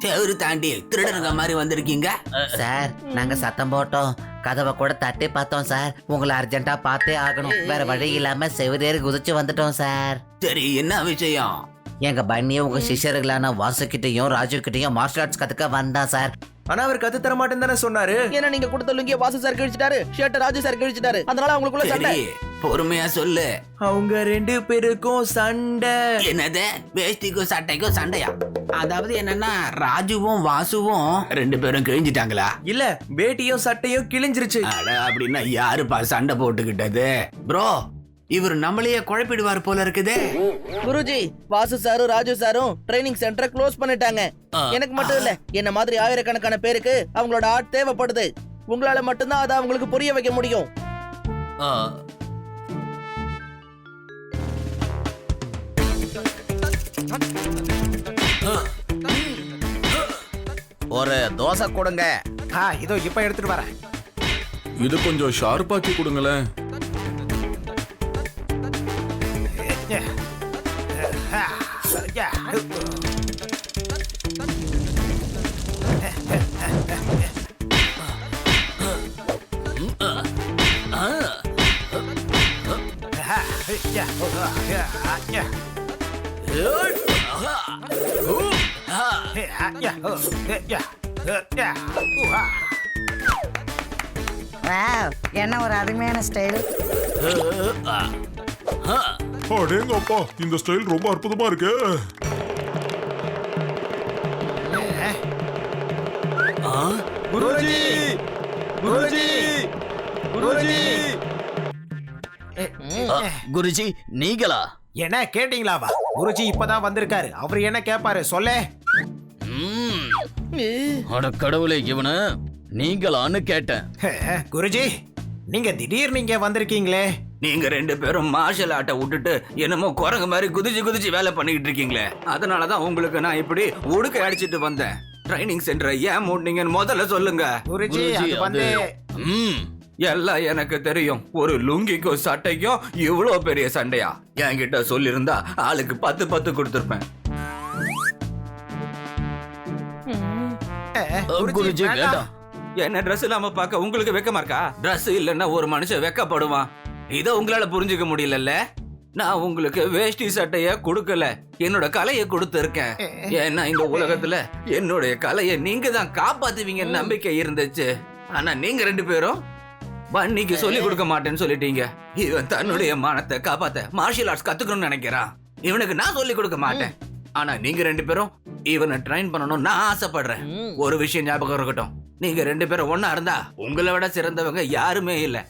செவரு தாண்டி திருடனுங்க மாதிரி வந்திருக்கீங்க. சார் நாங்க சத்தம் போட்டோம், கதவை கூட தட்டி பார்த்தோம் சார். உங்களை அர்ஜென்ட்டா பார்த்தே ஆகணும், வேற வழி இல்லாம செவிதேறி குதிச்சு வந்துட்டோம் சார். சரி, என்ன விஷயம்? எங்க பன்னியும் உங்க சிஷ்யர்களான வாசுகிட்டையும் ராஜு கிட்டையும் மார்ஷல் ஆர்ட்ஸ் கத்துக்க வந்தான் சார். ஆனா அவர் கத்து தர மாட்டேன்னு தானே சொன்னாரு. ஏன்னா நீங்க கொடுத்த லுங்கிய வாசு சார் கிழிச்சிட்டாரு, ஷர்ட் ராஜு சார் கிழிச்சிட்டாரு. அதனால அவங்களுக்குள்ள சண்டை. சரி, பொறுமையா சொல்லு. அவங்க 2 பேருக்கும் சண்டை. என்னது? வேஷ்டிக்கும் சட்டைக்கும் சண்டையா? அதாவது என்னன்னா ராஜுவும் வாசுவும் 2 பேரும் கிழிஞ்சிட்டாங்களா? இல்ல, வேட்டியும் சட்டையும் கிழிஞ்சிருச்சு. அட, அப்படின்னா யாருப்பா சண்டை போட்டுக்கிட்டது? ப்ரோ, இவர் நம்மளையே குழப்பிடுவார் போல இருக்குதே. குருஜி, வாசு சாரும் ராஜு சாரும் ட்ரைனிங் சென்டரை க்ளோஸ் பண்ணிட்டாங்க. எனக்கு மட்டும் இல்ல, என்ன மாதிரி ஆயிரக்கணக்கான பேருக்கு அவங்களோட ஆர்ட் தேவைப்படுது. உங்களால மட்டும்தான் அதை அவங்களுக்கு புரிய வைக்க முடியும். ஒரு தோசை கொடுங்க. இதோ இப்ப எடுத்துட்டு வரேன். இது கொஞ்சம் ஷார்ப்பாக்கி கொடுங்களேன். என்ன ஒரு அருமையான ஸ்டைல். அடேங்கப்பா, இந்த ஸ்டைல் ரொம்ப அற்புதமா இருக்கு. குருஜி, குருஜி, குருஜி. குருஜி, நீங்களா? என்ன கேட்டீங்களாவா? குருஜி இப்பதான் வந்திருக்காரு. அவர் என்ன கேட்பாரு சொல்ல? அட கடவுளே, இவனு நீங்களான்னு கேட்டேன். குருஜி, நீங்க திடீர்னு இங்க வந்திருக்கீங்களே. நீங்க 2 பேரும் மார்ஷல் ஆர்ட்டை விட்டுட்டு என்னமோ குரங்கு மாதிரி குதிச்சு குதிச்சு வேலை பண்ணிக்கிட்டு இருக்கீங்களே. அதனாலதான் உங்களுக்கு நான் இப்படி உடுக்க அடிச்சிட்டு வந்தேன். ட்ரைனிங் சென்டரை ஏன் மூட்டீங்கன்னு முதல்ல சொல்லுங்க. குருஜி, அது வந்து எல்லாம் எனக்கு தெரியும். ஒரு லுங்கிக்கும் சட்டைக்கும் இவ்வளவு பெரிய சண்டையா? என்கிட்ட சொல்லிருந்தா ஆளுக்கு 10 கொடுத்திருப்பேன். குருஜி வேண்டாம். என்ன ட்ரெஸ் இல்லாம பார்க்க உங்களுக்கு வெக்கமா இருக்கா? ட்ரெஸ் இல்லன்னா ஒரு மனுஷன் வெக்கப்படுவான். இத உங்களால புரிஞ்சுக்க முடியலல்ல? நான் உங்களுக்கு வேஷ்டி சட்டைய கொடுக்கல, என்னோட கலையை கொடுத்திருக்கேன். ஏன்னா இந்த உலகத்துல என்னுடைய கலையை நீங்க தான் காப்பாத்துவீங்க நம்பிக்கை இருந்துச்சு. ஆனா நீங்க 2 பேரும் பன்னிக்கு சொல்லி கொடுக்க மாட்டேன்னு சொல்லிட்டீங்க. இவன் தன்னுடைய மானத்தை காப்பாத்த மார்ஷியல் ஆர்ட்ஸ் கத்துக்கணும்னு நினைக்கிறான். இவனுக்கு நான் சொல்லி கொடுக்க மாட்டேன். ஆனா நீங்க 2 பேரும் இவனை ட்ரெயின் பண்ணணும் நான் ஆசைப்படுறேன். ஒரு விஷயம் ஞாபகம் இருக்கட்டும், நீங்க 2 பேரும் ஒன்னா இருந்தா உங்களை விட சிறந்தவங்க யாருமே இல்ல.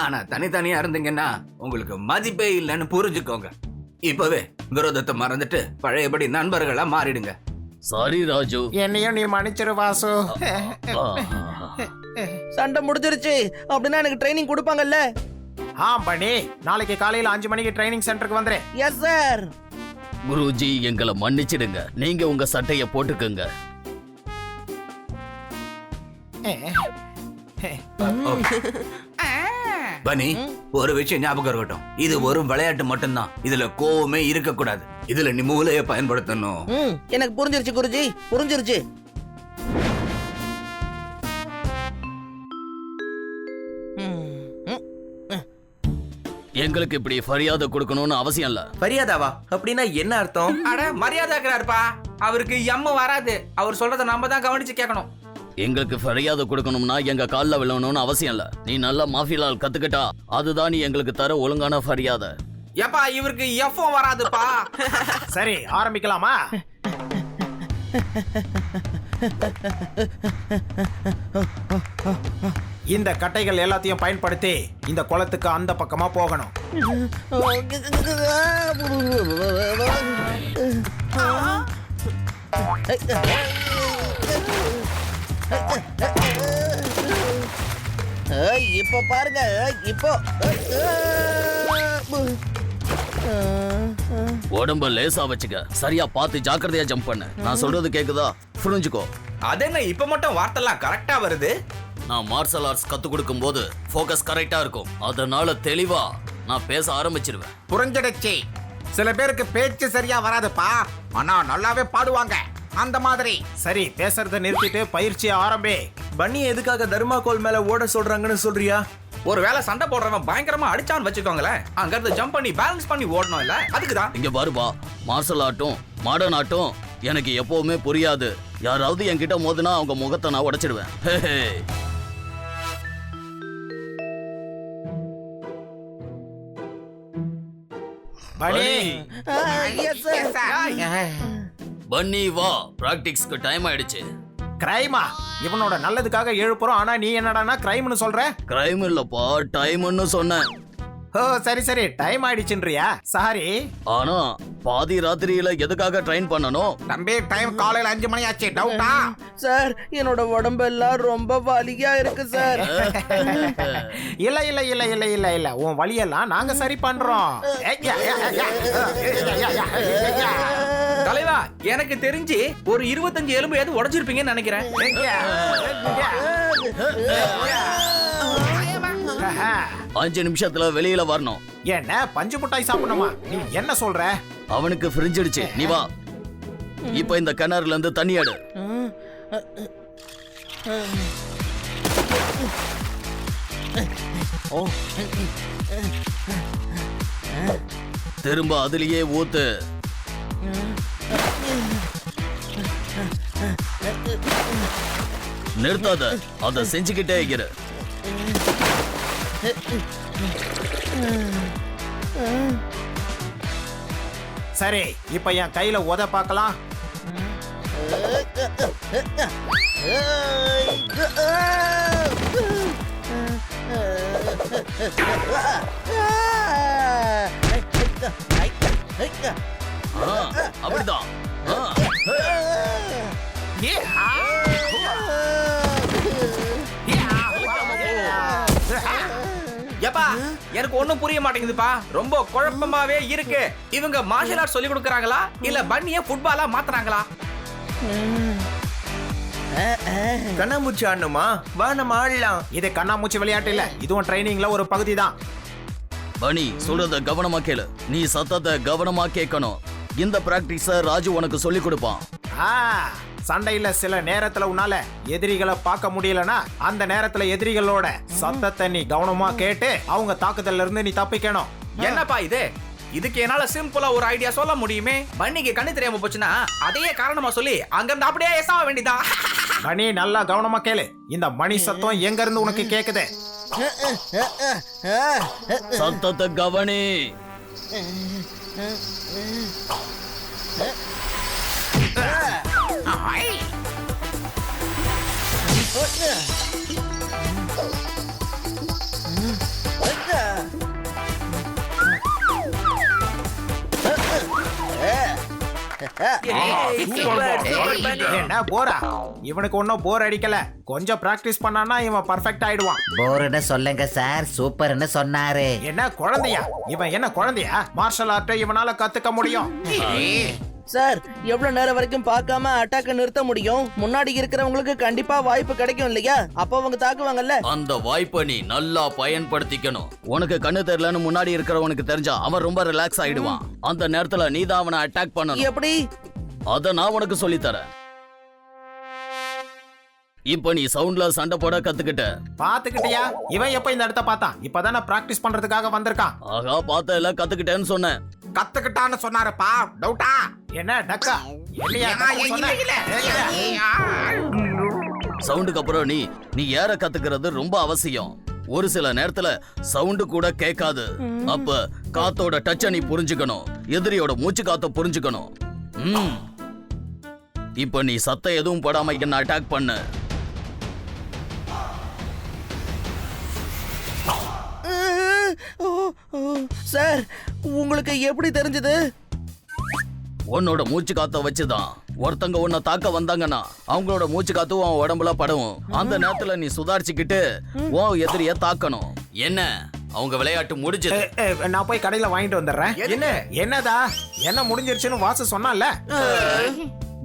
ஆனா தனித்தனியா இருந்தீங்கன்னா உங்களுக்கு மதிப்பே இல்லைன்னு புரிஞ்சுக்கோங்க. இப்பவே விரோதத்தை மறந்துட்டு பழையபடி நண்பர்களா மாறிடுங்க. சாரி ராஜு. என்னையும் நீ மன்னிச்சிரு வாசு. சண்டை முடிஞ்சிருச்சு அப்படின்னா எனக்கு ட்ரைனிங் கொடுப்பாங்கல்ல? பண்ணி நாளைக்கு காலையில 5 மணிக்கு ட்ரைனிங் சென்டருக்கு வந்துறேன். Yes sir. குருஜி, எங்களை மன்னிச்சிடுங்க. நீங்க உங்க சட்டைய போட்டுக்குங்க. பனி, ஒரு விஷயம் ஞாபகம் இருக்கட்டும், இது ஒரு விளையாட்டு மட்டும்தான். இதுல கோவமே இருக்க கூடாது. இதுல நீ மூளைய பயன்படுத்தணும். எனக்கு புரிஞ்சிருச்சு குருஜி, புரிஞ்சிருச்சு. எங்களுக்கு இப்படி மரியாதை கொடுக்கணும்னு அவசியம் இல்ல. மரியாதாவா? அப்படின்னா என்ன அர்த்தம்? அட, மரியாதைக்கிறாருப்பா. அவருக்கு எம்ம வராது. அவர் சொல்றத நம்ம தான் கவனிச்சு கேட்கணும். எங்களுக்கு மரியாதை கொடுக்கணும்னா எங்க கால்ல விழணும்னு அவசியம் இல்ல. நீ நல்லா மார்ஷியல் ஆர்ட் கத்துக்கிட்டா அதுதான் நீ எங்களுக்கு தர ஒழுங்கான மரியாதை. ஏப்பா, இவருக்கு எஃப்ஓ வராதுப்பா. சரி, ஆரம்பிக்கலாமா? இந்த கட்டைகள் எல்லாத்தையும் பயன்படுத்தி இந்த குளத்துக்கு அந்த பக்கமா போகணும். இப்போ பாருங்க, இப்போ உடம்ப லேசா வச்சுக்க, சரியா பார்த்து ஜாக்கிரதையா ஜம்ப் பண்ணு. நான் சொல்றது கேக்குதா? புரிஞ்சுக்கோ. அது என்ன இப்ப மட்டும் வார்த்தைலாம் கரெக்டா வருது? நான் மார்ஷல் ஆர்ட்ஸ் கத்து கொடுக்கும் போது ஃபோக்கஸ் கரெக்டா இருக்கும். அதனால தெளிவா நான் பேச ஆரம்பிச்சிருவேன். புரிஞ்சிடுச்சு. சில பேருக்கு பேச்சு சரியா வராதுப்பா, ஆனா நல்லாவே பாடுவாங்க. அந்த மாதிரி. சரி, பேசுறத நிறுத்திட்டு பயிற்சி ஆரம்பி. பன்னி எதுக்காக தர்மாகோல் மேல ஓட சொல்றாங்கன்னு சொல்றியா? ஒருவேளை சண்டை போடுறவன் பயங்கரமா அடிச்சான்னு வச்சுக்கோங்களேன், அங்க இருந்து ஜம்ப் பண்ணி பேலன்ஸ் பண்ணி ஓடணும் இல்ல, அதுக்குதான். இங்க பாருப்பா, மார்ஷல் ஆர்ட்டும் மாடர்ன் ஆர்ட்டும் எனக்கு எப்பவுமே புரியாது. யாராவது என்கிட்ட மோதுனா அவங்க முகத்தை நான் உடைச்சிடுவேன். பன்னி வா, பிராக்டிஸ்க்கு டைம் ஆயிடுச்சு. கிரைமா? இவனோட நல்லதுக்காக எழுப்புறோம், ஆனா நீ என்னடானா கிரைம்னு சொல்ற? கிரைம் இல்லப்பா, டைம்னு சொன்னேன். ஓ சரி சரி, டைம் ஆயிடுச்சுன்றியா? சாரி. ஆனா பாதி ராத்திரியில எதுக்காக ட்ரெயின் பண்ணணும்? தம்பி, டைம் காலையில 5 மணி ஆச்சு. டவுட்டா? சார், என்னோட உடம்பெல்லாம் ரொம்ப வலியா இருக்கு சார். இல்ல இல்ல இல்ல இல்ல இல்ல இல்ல, உன் வலியெல்லாம் நாங்க சரி பண்றோம். தலைவா, எனக்கு தெரிஞ்சு ஒரு 25 எலும்பு எது உடைச்சிருப்பீங்கன்னு நினைக்கிறேன். 5 நிமிஷத்துல வெளியில வரணும். என்ன பஞ்சு முட்டாய் சாப்பிடணுமா? நீ என்ன சொல்ற? அவனுக்கு ஃப்ரிஞ்சிடுச்சு. நீ வா, இப்ப இந்த கிணறுல இருந்து தண்ணி எடு. திரும்ப அதுலயே ஊத்து. நிறுத்தாத, அத செஞ்சுக்கிட்டே இரு. சரி, இப்ப என் கையில உத பார்க்கலாம். அப்படிதான். ஏப்பா, எனக்கு ஒண்ணும் புரிய மாட்டேங்குதுப்பா, ரொம்ப குழப்பமாவே இருக்கு. இவங்க மார்ஷல் ஆர்ட் சொல்லி கொடுக்கறாங்களா இல்ல பன்னிய ஃபுட்பாலா மாத்துறாங்களா? கண்ணாமூச்சி ஆடணுமா? வா, நம்ம ஆடலாம். இது கண்ணாமூச்சி விளையாட்டு இல்ல, இதுவும் ட்ரைனிங்ல ஒரு பகுதி தான். பனி, சொல்றத கவனமா கேளு. நீ சத்தத்தை கவனமா கேட்கணும். இந்த பிராக்டிஸ ராஜு உனக்கு சொல்லி கொடுப்பான். சண்டையில சில நேரத்துல உன்னால எதிரிகளை பார்க்க முடியலனா, அந்த நேரத்துல எதிரிகளோட சத்தத்தை நீ கவனமா கேட்டு அவங்க தாக்குதல்ல இருந்து நீ தப்பிக்கணும். என்னப்பா இது? இதுக்கு என்னால சிம்பிளா ஒரு ஐடியா சொல்ல முடியுமே. பன்னிக்கு கண்ணு தெரியாம போச்சுன்னா அதையே காரணமா சொல்லி அங்க இருந்து அப்படியே ஏசாவ வேண்டியதா. பனி, நல்லா கவனமா கேளு. இந்த மணி சத்தம் எங்க இருந்து உனக்கு கேக்குது? சத்தத்தை கவனி. என்ன போரா? இவனுக்கு ஒன்னும் போர் அடிக்கல. கொஞ்சம் பிராக்டிஸ் பண்ணானா இவன் பர்ஃபெக்ட் ஆயிடுவான். போர்னு சொல்லுங்க சார், சூப்பர்னு சொன்னாரு. என்ன குழந்தையா? இவன் என்ன குழந்தையா? மார்ஷல் ஆர்ட்டை இவனால கத்துக்க முடியும். சார், எவ்வளவு நேரம் வரைக்கும் பார்க்காம அட்டாக்க நிறுத்த முடியும்? முன்னாடி இருக்கிறவங்களுக்கு கண்டிப்பா வாய்ப்பு கிடைக்கும் இல்லையா? அப்ப அவங்க தாக்குவாங்கல்ல. அந்த வாய்ப்பை நீ நல்லா பயன்படுத்திக்கணும். உனக்கு கண்ணு தெரியலன்னு முன்னாடி இருக்கிறவனுக்கு தெரிஞ்சா அவன் ரொம்ப ரிலாக்ஸ் ஆயிடுவான். அந்த நேரத்துல நீ தான் அவனை அட்டாக் பண்ணணும். எப்படி? அத நான் உனக்கு சொல்லி தரேன். இப்ப நீ சவுண்ட்ல சண்டை போட கத்துக்கிட்ட. பாத்துக்கிட்டியா? இவன் எப்ப இந்த இடத்த பார்த்தான்? இப்பதானே பிராக்டிஸ் பண்றதுக்காக வந்திருக்கான். ஆகா, பார்த்த எல்லாம் கத்துக்கிட்டேன்னு சொன்னேன். கத்துக்கிட்டான்னு சொன்னாருப்பா. டவுட்டா? என்ன டக்கா? சவுண்டுக்கு அப்புறம் நீ ஏற கத்துக்கிறது ரொம்ப அவசியம். ஒரு சில நேரத்துல சவுண்டு கூட கேட்காது. அப்ப காத்தோட டச்ச நீ புரிஞ்சுக்கணும். எதிரியோட மூச்சு காத்த புரிஞ்சுக்கணும். இப்ப நீ சத்தம் எதுவும் படாம என்ன அட்டாக் பண்ணு. சார், உங்களுக்கு எப்படி தெரிஞ்சது? உன்னோட மூச்சு காத்த வச்சுதான். ஒருத்தங்க உன்னை தாக்க வந்தாங்கன்னா அவங்களோட மூச்சு காத்து உன் உடம்புல படும். அந்த நேரத்துல நீ சுதாரிச்சுக்கிட்டு உன் எதிரிய தாக்கணும். என்ன அவங்க விளையாட்டு முடிஞ்சது. நான் போய் கடையில வாங்கிட்டு வந்துடுறேன். என்னதா என்ன முடிஞ்சிருச்சுன்னு வாசு சொன்னால.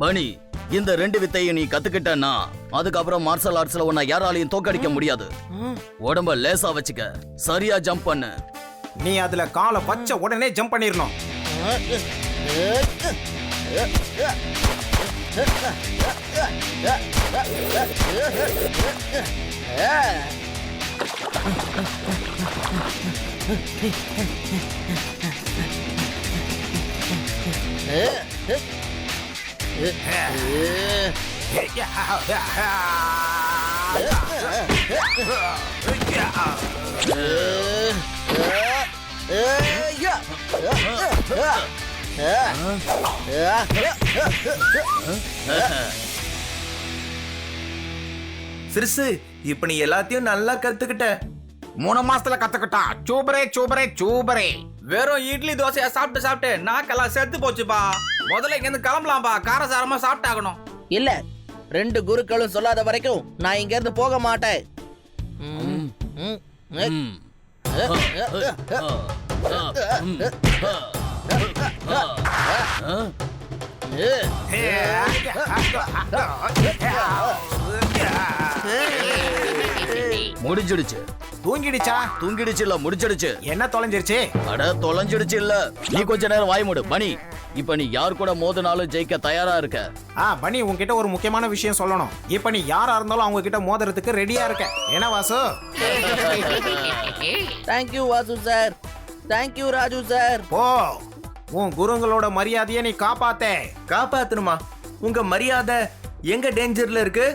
பனி, இந்த 2 வித்தையை நீ கத்துக்கிட்டன்னா அதுக்கப்புறம் மார்ஷல் ஆர்ட்ஸ்ல உன்னை யாராலையும் தோக்கடிக்க முடியாது. உடம்ப லேசா வச்சுக்க, சரியா ஜம்ப் பண்ணு. நீ அதுல காலை வச்ச உடனே ஜம்ப் பண்ணிரணும். சிறுசு, இப்ப நீ எல்லாத்தையும் நல்லா கத்துக்கிட்ட. 3 மாசத்துல கத்துக்கிட்டான். சூப்பரே சூப்பரே சூப்பரே. வெறும் இட்லி தோசையா சாப்பிட்டு சாப்பிட்டு நாக்கெல்லாம் செத்து போச்சுப்பா. முதல்ல இங்க இருந்து கிளம்பலாம்பா, காரசாரமா சாப்பிட்டாகணும். இல்ல, 2 குருக்களும் சொல்லாத வரைக்கும் நான் இங்க இருந்து போக மாட்டேன். முடிஞ்சிடுச்சு. தூங்கிடுச்சு இல்ல முடிச்சிடுச்சு. என்ன தொலைஞ்சிருச்சு? அட தொலைஞ்சிடுச்சு இல்ல. நீ கொஞ்ச நேரம் வாய் மூடு. பனி, இப்ப நீ யார் கூட மோதினாலும் ஜெயிக்க தயாரா இருக்க. பனி, உன்கிட்ட ஒரு முக்கியமான விஷயம் சொல்லணும். இப்ப நீ யாரா இருந்தாலும் அவங்க கிட்ட மோதுறதுக்கு ரெடியா இருக்க. என்ன Vasu? Thank you Vasu sir. Thank you Raju sir. ஓ, உன் குருங்களோட மரியாதையை நீ காப்பாத்தணுமா? உங்க மரியாதை எங்க டேஞ்சர்ல இருக்கு?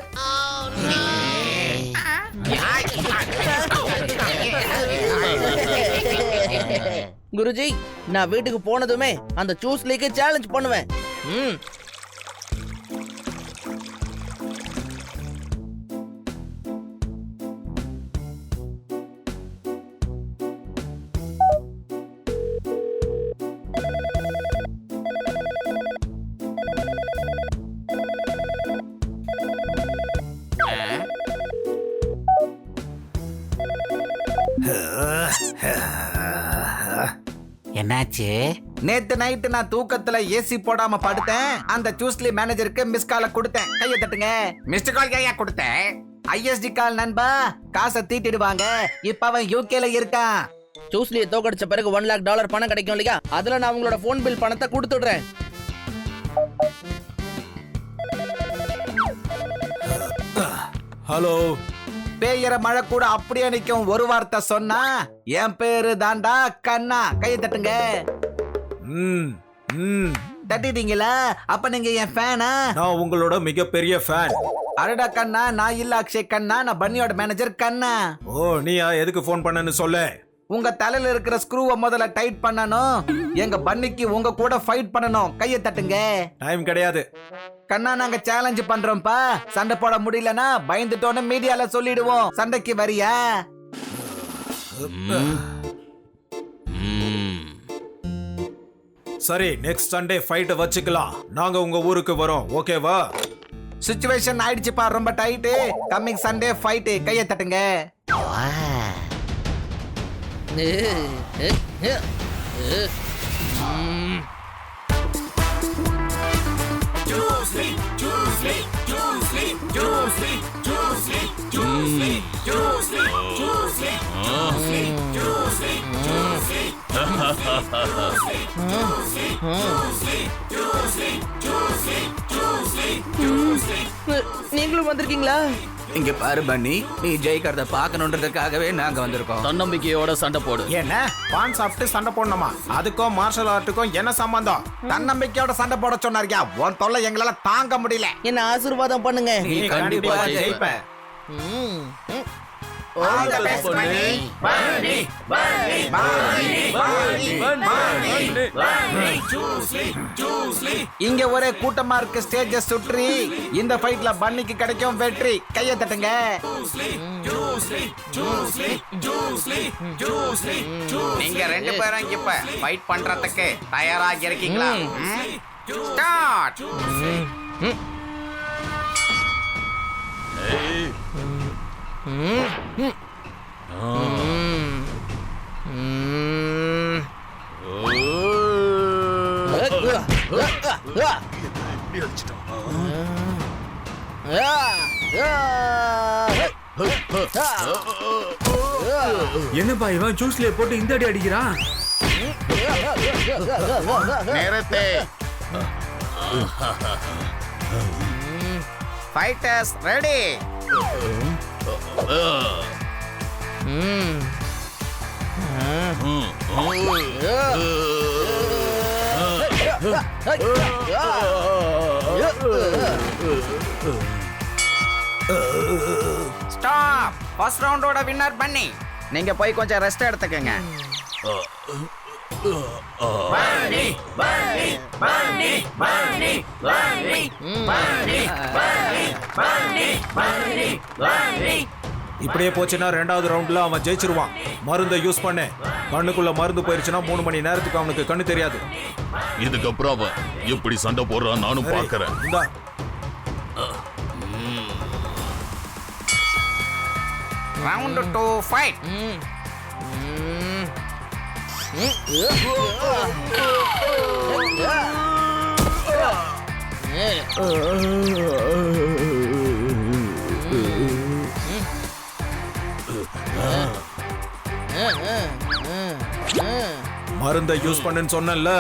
குருஜி, நான் வீட்டுக்கு போனதுமே அந்த சூஸ் லீக் சேலஞ்ச் பண்ணுவேன். என்னாச்சு? நேத்து நைட்டு நான் தூக்கத்துல ஏசி போடாம படுத்தேன். அந்த சூஸ்லி மேனேஜருக்கு மிஸ் கால கொடுத்தேன். கையை தட்டுங்க. மிஸ்டு கால் கையா கொடுத்தேன். ஐஎஸ்டி கால் நண்பா, காசை தீட்டிடுவாங்க. இப்ப அவன் யூகேல இருக்கான். சூஸ்லியை தோக்கடிச்ச பிறகு $1 lakh பணம் கிடைக்கும் இல்லையா? அதுல நான் உங்களோட போன் பில் பணத்தை கொடுத்துடுறேன். ஹலோ. பேயற மழை கூட அப்படியே நிக்கும். ஒரு வார்த்தை சொன்னா என் பேரு தாண்டா கண்ணா. கையை தட்டுங்க. தட்டிட்டீங்களா? அப்ப நீங்க என் ஃபேனா? நான் உங்களோட மிகப்பெரிய ஃபேன். அடடா கண்ணா, நான் இல்ல அக்ஷய் கண்ணா. நான் பன்னியோட மேனேஜர் கண்ணா. ஓ, நீயா? எதுக்கு போன் பண்ணன்னு சொல்லு. உங்க தலையில இருக்கிற ஸ்க்ரூவை முதல்ல டைட் பண்ணணும். எங்க பன்னிக்கு உங்க கூட ஃபைட் பண்ணணும். கையை தட்டுங்க. டைம் கிடையாது கண்ணா. நாங்க சேலஞ்ச் பண்றோம்ப்பா. சண்டை போட முடியலனா பயந்துட்டோன்னு மீடியால சொல்லிடுவோம். சண்டைக்கு வரியா? சரி, நெக்ஸ்ட் சண்டே ஃபைட் வச்சுக்கலாம். நாங்க உங்க ஊருக்கு வரோம். ஓகேவா? சிச்சுவேஷன் ஆயிடுச்சுப்பா, ரொம்ப டைட். Coming Sunday fight. கையை தட்டுங்க. நீங்களும் வந்திருக்கீங்களா? இங்க பாரு பன்னி, நீ ஜெயிக்கிறத பாக்கணுன்றதுக்காகவே நாங்க வந்திருக்கோம். தன்னம்பிக்கையோட சண்டை போடு. என்ன பான் சாப்பிட்டு சண்டை போடணுமா? அதுக்கும் மார்ஷல் ஆர்ட்டுக்கும் என்ன சம்பந்தம்? தன்னம்பிக்கையோட சண்டை போட சொன்னாரியா? உன் தொல்லை எங்களால தாங்க முடியல. என்ன ஆசீர்வாதம் பண்ணுங்க. நீ கண்டிப்பா ஜெயிப்ப. இங்க ஒரே கூட்டமா இருக்கு. ஸ்டேஜ சுற்றி இந்த ஃபைட்ல பன்னிக்கு கிடைக்கும் வெற்றி. கையை தட்டுங்க. நீங்க 2 பேரும் இப்ப ஃபைட் பண்றதுக்கு தயாராக இருக்கீங்களா? ஸ்டார்ட். என்னப்பா இவன் ஜூஸ்ல போட்டு இந்த அடி அடிக்கிறான்? நிறுத்து. Fighters ready. ஸ்டாப். ஃபர்ஸ்ட் ரவுண்டோட வின்னர் பண்ணி நீங்க போய் கொஞ்சம் ரெஸ்ட் எடுத்துக்கங்க. இப்படியே போச்சுன்னா 2வது ரவுண்ட்ல அவன் ஜெயிச்சிருவான். மருந்தை யூஸ் பண்ணு. கண்ணுக்குள்ள மருந்து போயிருச்சுன்னா 3 மணி நேரத்துக்கு அவனுக்கு கண்ணு தெரியாது. இதுக்கப்புறம் அவன் எப்படி சண்டை போடுறான் நானும் பாக்குறேன். இந்தா. Round 2 fight. மருந்தை யூஸ் பண்ணுன்னு சொன்னேன்ல.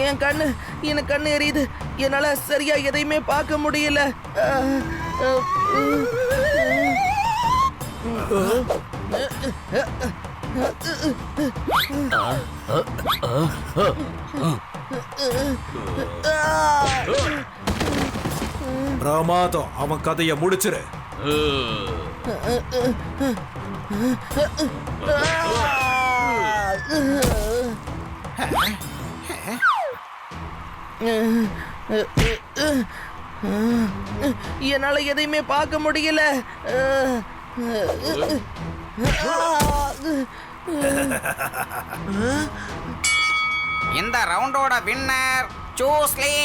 என் கண்ணு எனக்கு கண்ணு எரியுது. என்னால சரியா எதையுமே பார்க்க முடியல. பிரமாதம். அவன் கதையை முடிச்சிரு. என்னால எதையுமே பார்க்க முடியல. இந்த ரவுண்டோட வின்னர் சூஸ்லி.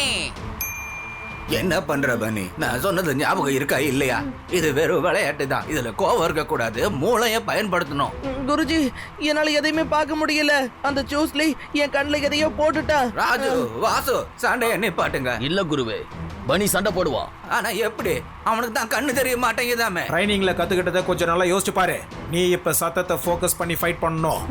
என்ன பண்ற பனி? நான் சொன்னது ஞாபகம் இருக்கா இல்லையா? இது வெறும் விளையாட்டு தான். இதுல கோவம் இருக்க கூடாது. மூளைய பயன்படுத்தணும். குருஜி, என்னால எதையுமே பார்க்க முடியல. அந்த சூஸ்லி என் கண்ணுல எதையோ போட்டுட்டா. ராஜு, வாசு, சண்டைய நிப்பாட்டுங்க. இல்ல குருவே, பனி சண்டை போடுவான். ஆனா எப்படி? அவனுக்கு தான் கண்ணு தெரிய மாட்டேங்குதாமே. ட்ரைனிங்ல கத்துக்கிட்டதை கொஞ்சம் நல்லா யோசிச்சு பாரு. நீ இப்ப சத்தத்தை ஃபோக்கஸ் பண்ணி ஃபைட் பண்ணணும்.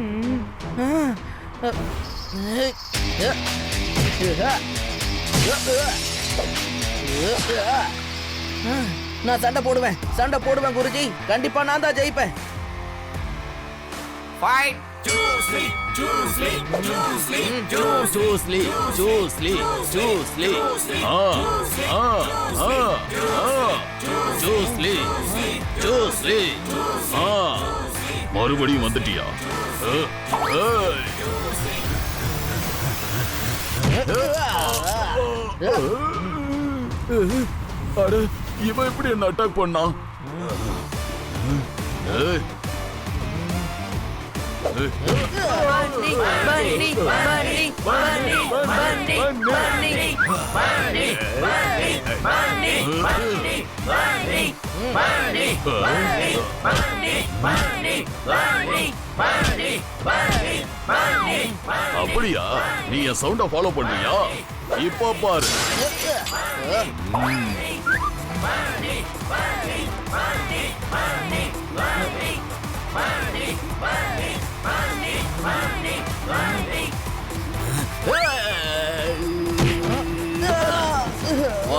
நான் சண்டை போடுவேன் குருஜி. கண்டிப்பா நான் தான் ஜெயிப்பேன். ஃபைட். சூஸ்லி சூஸ்லி சூஸ்லி சூஸ்லி சூஸ்லி சூஸ்லி சூஸ்லி சூஸ்லி. மறுபடியும் வந்துட்டியா? அட, இவன் எப்படி என்ன அட்டாக் பண்ணான்? அப்படியா? நீ என் சவுண்ட ஃபாலோ பண்ணுவியா? இப்ப பாரு.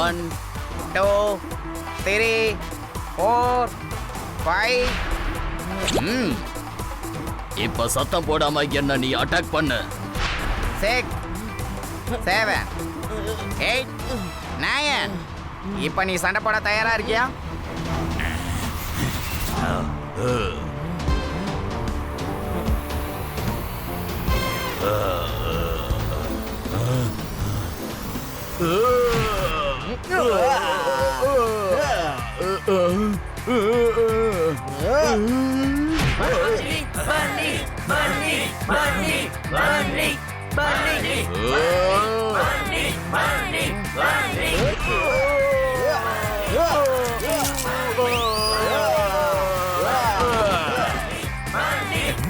One, 2, 3, 4, 5. இப்ப சத்தம் போடாம என்ன நீ அட்டாக் பண்ணு. 6, 7, 8, 9. இப்ப நீ சண்டை போட தயாரா இருக்கியா?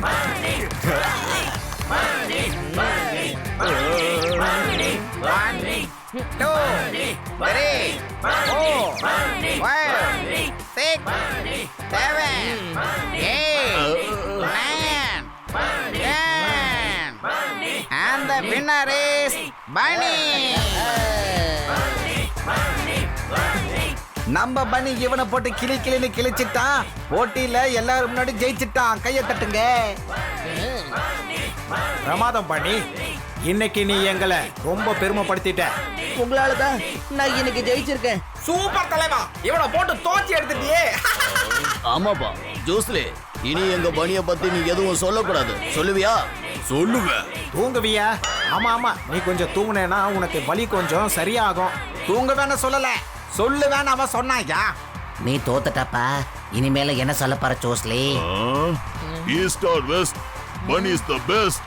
And the winner is Bunny. நம்ம பண்ணி இவனை போட்டு கிளின்னு கிழிச்சிட்டான். போட்டியில எல்லாரும் முன்னாடி ஜெயிச்சிட்டான். கையை தட்டுங்க. பிரமாதம் பண்ணி, இன்னைக்கு நீ எங்களை ரொம்ப பெருமைப்படுத்திட்ட. உங்களால தான் நான் இன்னைக்கு ஜெயிச்சிருக்கேன். சூப்பர் தலைவா, இவனை போட்டு தோச்சி எடுத்துட்டியே. ஆமாப்பா ஜூஸ்லி, இனி எங்க பனிய பத்தி நீ எதுவும் சொல்லக்கூடாது. சொல்லுவியா? சொல்லுவேன். தூங்குவியா? ஆமா, நீ கொஞ்சம் தூங்குனேன்னா உனக்கு வலி கொஞ்சம் சரியாகும். தூங்க வேணா சொல்லல, சொல்லுவேன்னு அவன் சொன்னாயா? நீ தோத்துட்டப்பா. இனிமேல என்ன சொல்ல போற ஜூஸ்லி? ஈஸ்ட் ஆர் வெஸ்ட், பனி இஸ் த பெஸ்ட்.